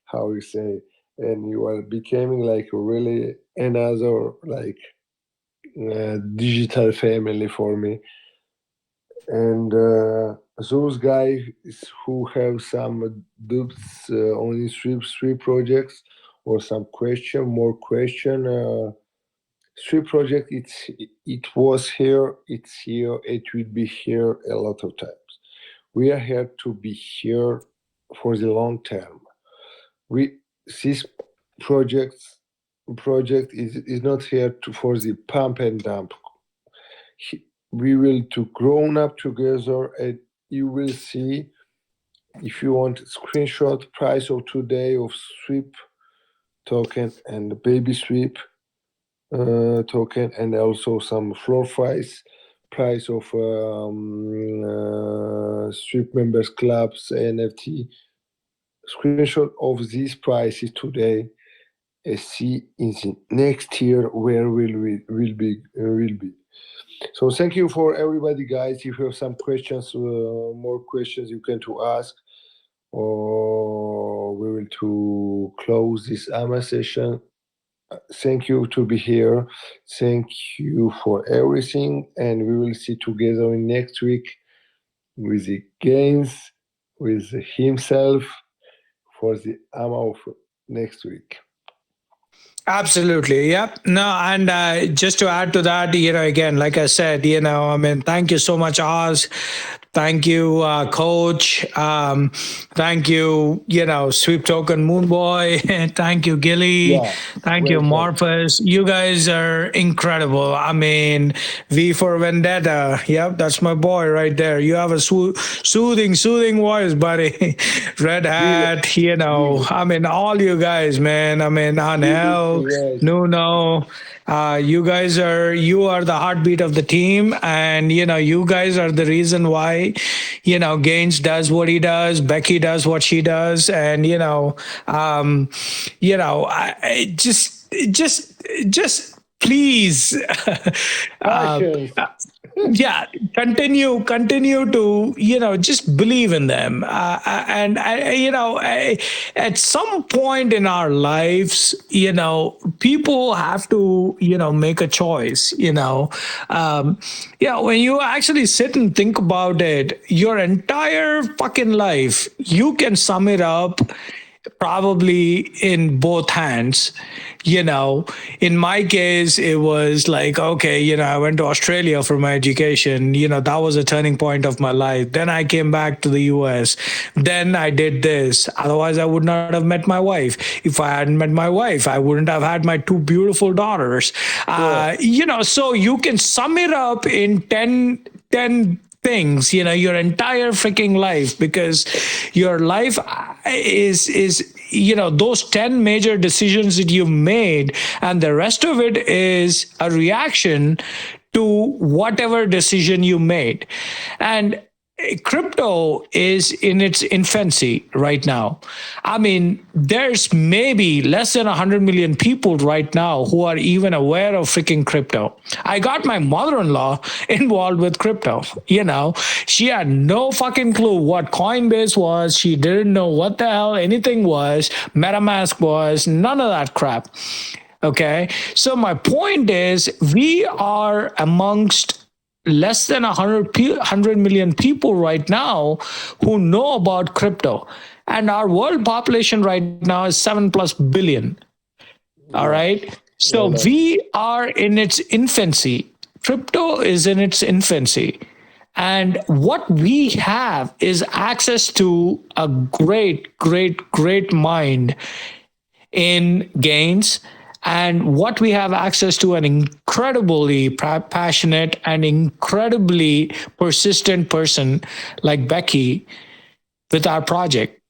How you say, and you are becoming like really another like digital family for me. And those guys who have some doubts on these three projects or some more question, three project, it was here, it's here, it will be here a lot of times. We are here to be here for the long term. We this project is not here for the pump and dump. We will to grown up together, and you will see if you want screenshot price of today of sweep token and Babysweep token, and also some floor price of sweep members clubs NFT. Screenshot of these prices today. See in the next year where will be. So thank you for everybody, guys. If you have some questions, more questions, you can to ask, or we will to close this AMA session. Thank you to be here. Thank you for everything, and we will see together next week with the gains, with himself for the AMA of next week. Absolutely. Yep. No, and just to add to that, again, like I said, I mean, thank you so much, Oz. Thank you, Coach. Thank you, Sweep Token Moon Boy. Thank you, Gilly. Yeah, Thank you, great job. Morpheus. You guys are incredible. I mean, V for Vendetta. Yep, that's my boy right there. You have a soothing voice, buddy. Red Hat, Really, I mean, all you guys, man. I mean, really Anel, great. Nuno. You are the heartbeat of the team, and you guys are the reason why Gaines does what he does, Becky does what she does, and I just please Passions. yeah, continue to just believe in them, and at some point in our lives, people have to make a choice. When you actually sit and think about it, your entire fucking life, you can sum it up probably in both hands. In my case, it was like, okay, I went to Australia for my education. That was a turning point of my life. Then I came back to the US. Then I did this. Otherwise, I would not have met my wife. If I hadn't met my wife, I wouldn't have had my two beautiful daughters. So you can sum it up in 10 things, your entire freaking life, because your life is those 10 major decisions that you've made, and the rest of it is a reaction to whatever decision you made. And crypto is in its infancy right now. I mean, there's maybe less than 100 million people right now who are even aware of freaking crypto. I got my mother-in-law involved with crypto. She had no fucking clue what Coinbase was. She didn't know what the hell anything was, MetaMask was, none of that crap. Okay. So my point is, we are amongst less than 100 million people right now who know about crypto. And our world population right now is 7+ billion. All right. So we are in its infancy. Crypto is in its infancy. And what we have is access to a great mind in gains, and what we have access to an incredibly passionate and incredibly persistent person like Becky with our project.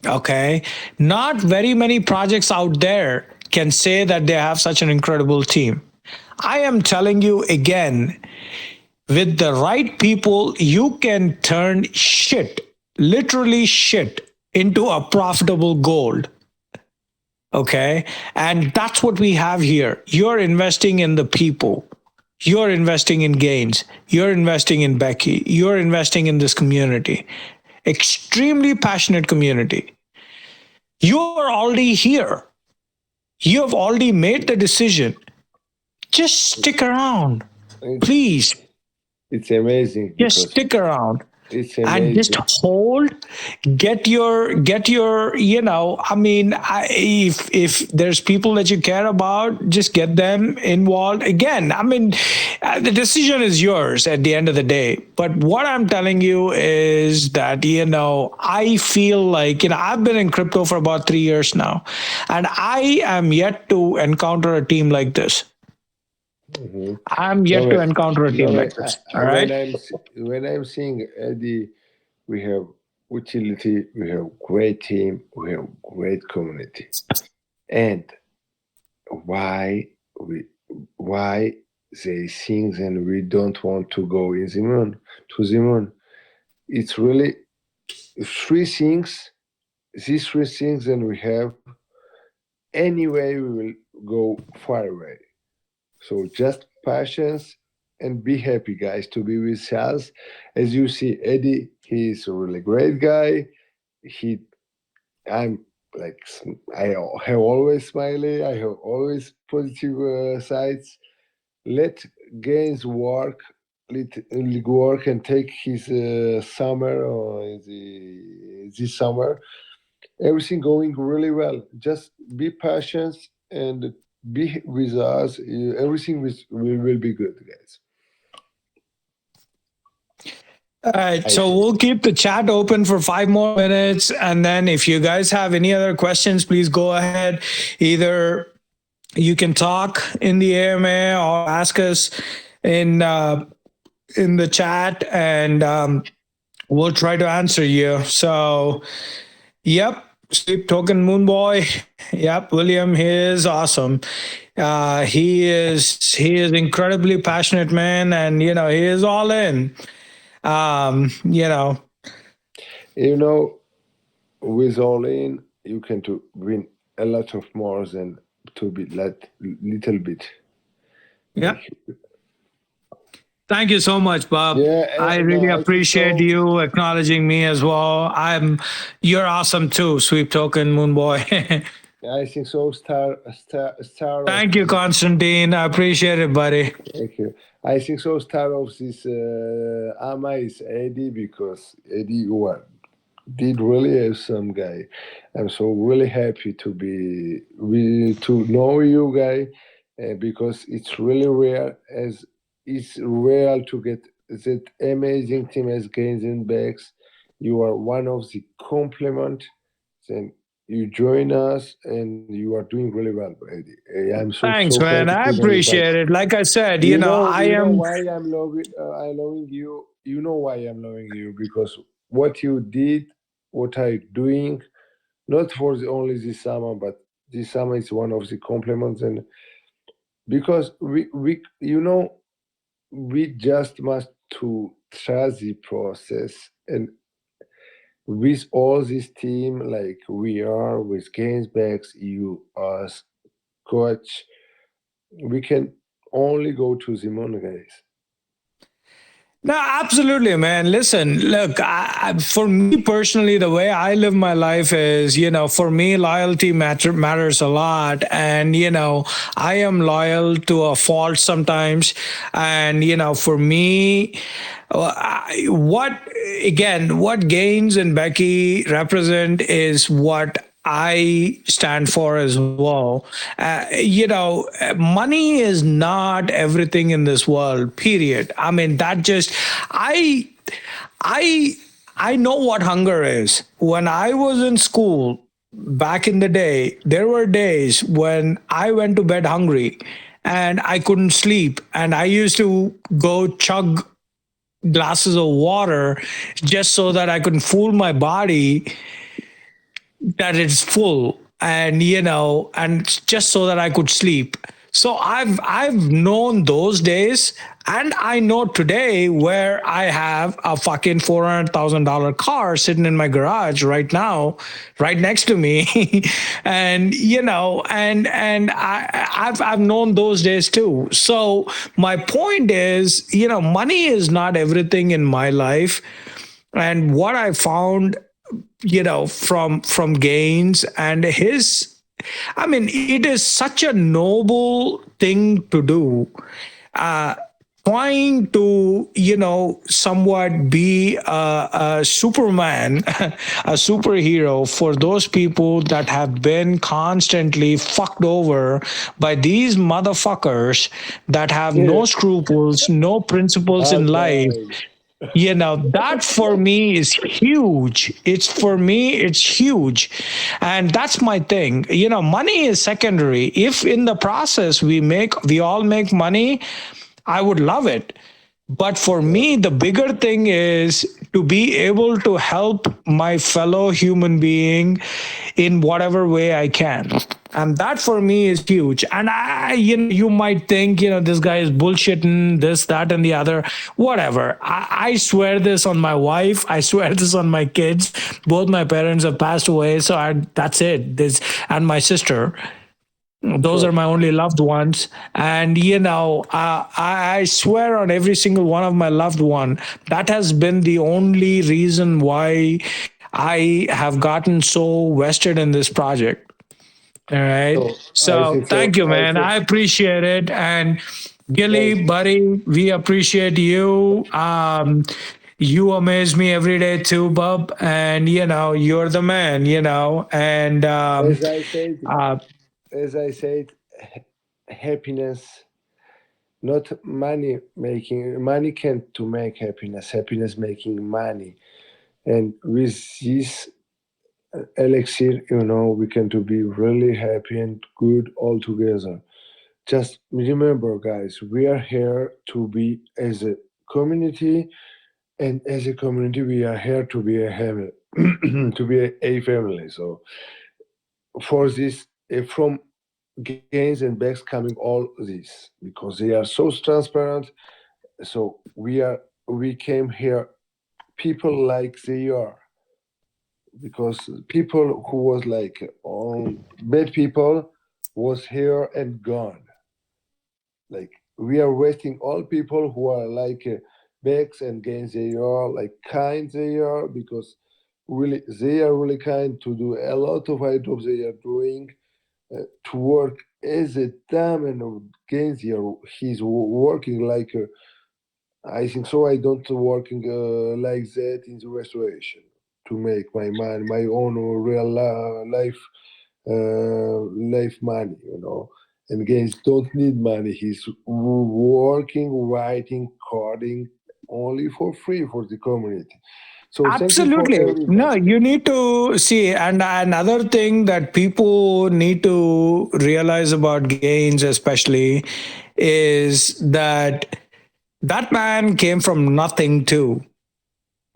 Okay. Not very many projects out there can say that they have such an incredible team. I am telling you again, with the right people, you can turn shit, literally shit, into a profitable gold. Okay. And that's what we have here. You're investing in the people. You're investing in gains. You're investing in Becky. You're investing in this community. Extremely passionate community. You are already here. You have already made the decision. Just stick around. Please. It's amazing. Just stick around. It's amazing. And just hold, get your, I mean, if there's people that you care about, just get them involved. Again, I mean, the decision is yours at the end of the day. But what I'm telling you is that, I feel like, I've been in crypto for about 3 years now, and I am yet to encounter a team like this. Mm-hmm. I'm yet to encounter a team like this. All right. When I'm seeing Eddie, we have utility, we have great team, we have great community. And why they think and we don't want to go in the moon, to the moon? It's really three things. These three things, and we have. Anyway, we will go far away. So just patience and be happy, guys, to be with us. As you see, Eddie, he's a really great guy. I'm like, I have always smiley. I have always positive sides. Let Gaines work, and take his summer or this summer. Everything going really well. Just be patient and be with us. Everything will be good, guys. All right, so we'll keep the chat open for 5 more minutes, and then if you guys have any other questions, please go ahead. Either you can talk in the AMA or ask us in the chat, and we'll try to answer you. So, yep. Sleep Token Moon Boy. Yep, William, he is awesome. He is incredibly passionate, man, and he is all in. With all in, you can to win a lot of more than to be little bit. Yeah. Thank you so much, Bob. Yeah, I really appreciate you acknowledging me as well. You're awesome too, Sweep Token Moon Boy. I think so. Star. Thank you, Constantine. I appreciate it, buddy. Thank you. I think so. Star of this AMA is Eddie, because Eddie did really awesome guy. I'm so really happy to know you, guy, because it's really rare. As it's rare to get that amazing team as Gains and Backs. You are one of the compliment. Then you join us, and you are doing really well, Eddie. I'm so thanks, man. I appreciate it. Like I said, I am. Why I'm loving you. You know why I'm loving you, because what you did, what I'm doing, not for only this summer, but this summer is one of the compliments, and because we just must to trust the process, and with all this team, like we are with Gainsbacks, you as coach, we can only go to the moon, guys. No, absolutely, man. Listen, look, for me personally, the way I live my life is, for me, loyalty matters a lot. And, I am loyal to a fault sometimes. And, for me, what Gaines and Becky represent is what I stand for as well. Money is not everything in this world. Period. I mean, I, I, I know what hunger is. When I was in school back in the day, there were days when I went to bed hungry and I couldn't sleep, and I used to go chug glasses of water just so that I could fool my body that it's full, and and just so that I could sleep. So I've known those days, and I know today where I have a fucking $400,000 car sitting in my garage right now, right next to me, and I've known those days too. So my point is, money is not everything in my life, and what I found, from Gaines and his, I mean, it is such a noble thing to do, uh trying to, somewhat be a Superman, a superhero for those people that have been constantly fucked over by these motherfuckers that have Yeah, no scruples, no principles in hard life. time. That for me is huge. It's huge. And that's my thing. Money is secondary. If in the process we all make money, I would love it. But for Yeah. me, the bigger thing is to be able to help my fellow human being in whatever way I can. And that for me is huge. And you might think, this guy is bullshitting this, that, and the other, whatever. I swear this on my wife. I swear this on my kids. Both my parents have passed away. So that's it. And my sister. Those are Sure. my only loved ones. And I swear on every single one of my loved one, that has been the only reason why I have gotten so vested in this project. All right. So I So think so. thank you, I man. think, I appreciate it. And Gilly, guys, buddy, we appreciate you. You amaze me every day too, bub. And you're the man, and as I said, uh, as I said, happiness, not money making. Money can't to make happiness. Happiness making money. And with this elixir, we can to be really happy and good all together. Just remember, guys, we are here to be as a community, and as a community, we are here to be a family, to be a family. So for this, from gains and backs coming all this, because they are so transparent. So we came here people like they are, because people who was like bad people was here and gone. Like we are wasting all people who are like backs and gains, they are like kind, they are, because really they are really kind to do a lot of items they are doing, to work as a diamond of gains here. He's working like I think so. I don't working like that in the restoration to make my money, my own real life life money, And gains don't need money. He's working, writing, coding only for free for the community. So thank you for absolutely. No, everybody. you need to see. And another thing that people need to realize about Gaines, especially, is that that man came from nothing too.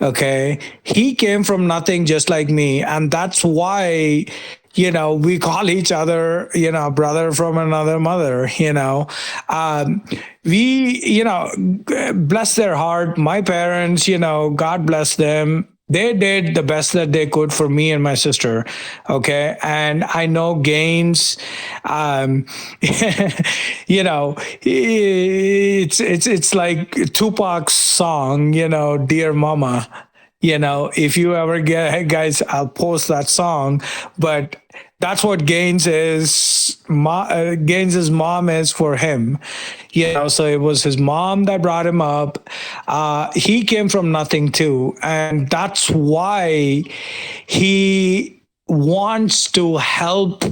Okay. He came from nothing just like me. And that's why we call each other, brother from another mother, we, bless their heart. My parents, God bless them. They did the best that they could for me and my sister. Okay. And I know Gaines, it's like Tupac's song, Dear Mama. If you ever get, hey guys, I'll post that song, but that's what Gaines is. Gaines's mom is for him, so it was his mom that brought him up. He came from nothing too, and that's why he wants to help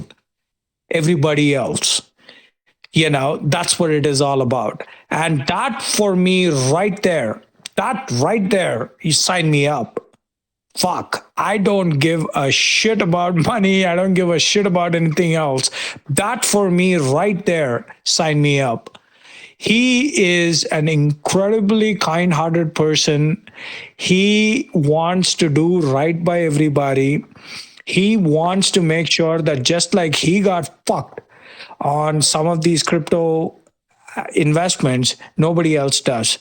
everybody else. That's what it is all about. And that for me right there, you sign me up. Fuck, I don't give a shit about money. I don't give a shit about anything else. That for me right there, sign me up. He is an incredibly kind-hearted person. He wants to do right by everybody. He wants to make sure that just like he got fucked on some of these crypto investments, nobody else does.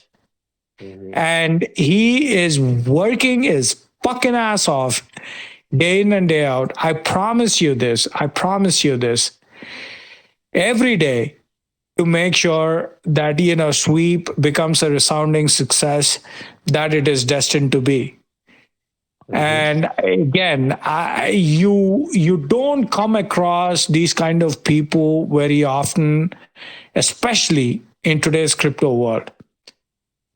And he is working his fucking ass off day in and day out. I promise you this. Every day to make sure that, Sweep becomes a resounding success that it is destined to be. And again, you don't come across these kind of people very often, especially in today's crypto world.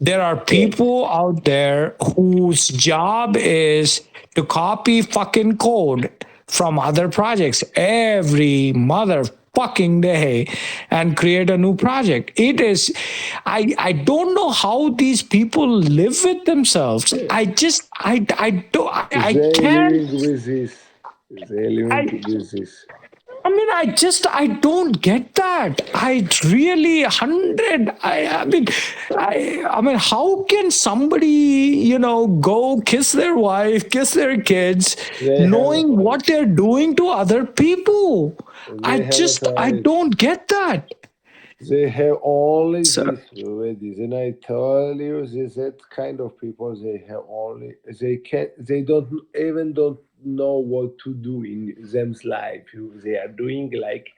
There are people out there whose job is to copy fucking code from other projects every motherfucking day and create a new project. It is, I don't know how these people live with themselves. I can't. Living with this. They're living with this. I don't get that. I really 100. I mean, how can somebody, go kiss their wife, kiss their kids, knowing what they're doing to other people? I don't get that. They have only this already. And I tell you, that kind of people, they have only, they don't know what to do in them's life. They are doing like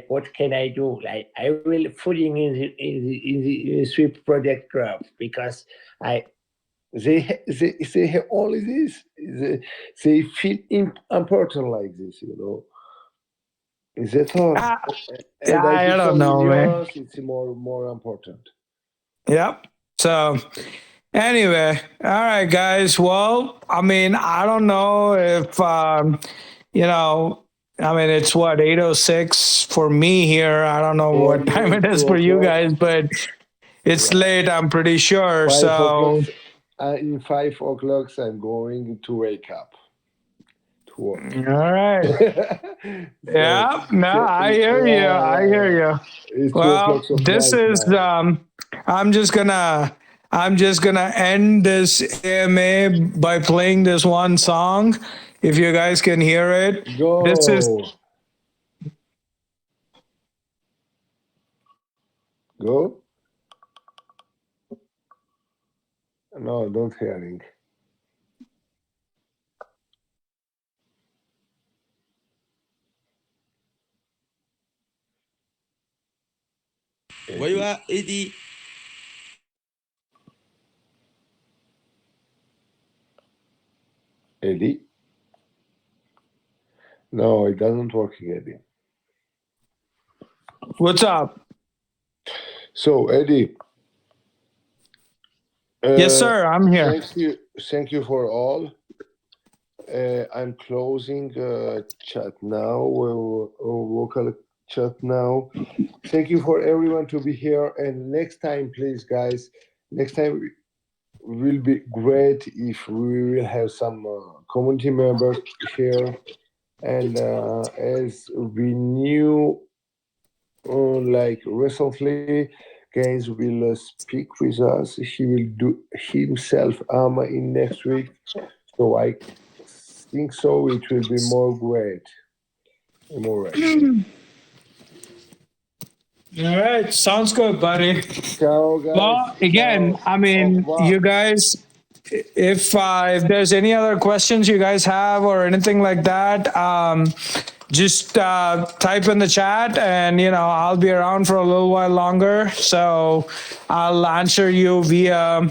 what can I do? Like I will putting in the Swift project graph because they have only this. They feel important like this, Is that all? And I don't know, man. It's more important. Yep. So anyway, all right, guys. Well, I don't know if it's what 8:06 for me here. I don't know what time it is for you guys, but it's late. I'm pretty sure. 5 o'clock. In 5 o'clock, I'm going to wake up. All right. Yeah. No, I hear you. Well, this is. I'm just gonna end this AMA by playing this one song. If you guys can hear it, this is. Go. No, don't hearing. Where you at, Eddie? Eddie? No, it doesn't work, Eddie. What's up? So, Eddie. Yes, sir. I'm here. Thank you for all. I'm closing chat now, vocal chat now. Thank you for everyone to be here. And next time, please, guys, next time will be great if we will have some community members here. And as we knew, like recently, Gaines will speak with us. He will do himself in next week. So I think so. It will be more great. I'm all right. All right, sounds good, buddy. Ciao, guys. Well, again, Ciao. I Au mean, revoir. you guys, if there's any other questions you guys have or anything like that, just type in the chat, and I'll be around for a little while longer, so I'll answer you via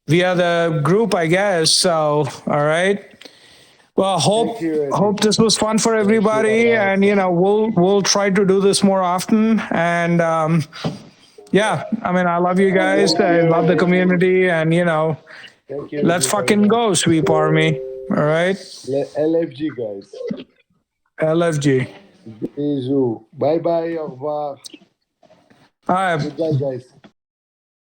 the group, I guess. So, all right. Well, Thank you, Eddie. hope this was fun for Thank you, everybody, Abbas. and we'll try to do this more often. And yeah, I mean, I love you guys. Thank I you, love the Eddie. community, and Thank you, let's Eddie. fucking go, Sweep Army. All right, LFG, guys. LFG. Bisous. Bye bye. Au revoir. All right. Goodbye, guys.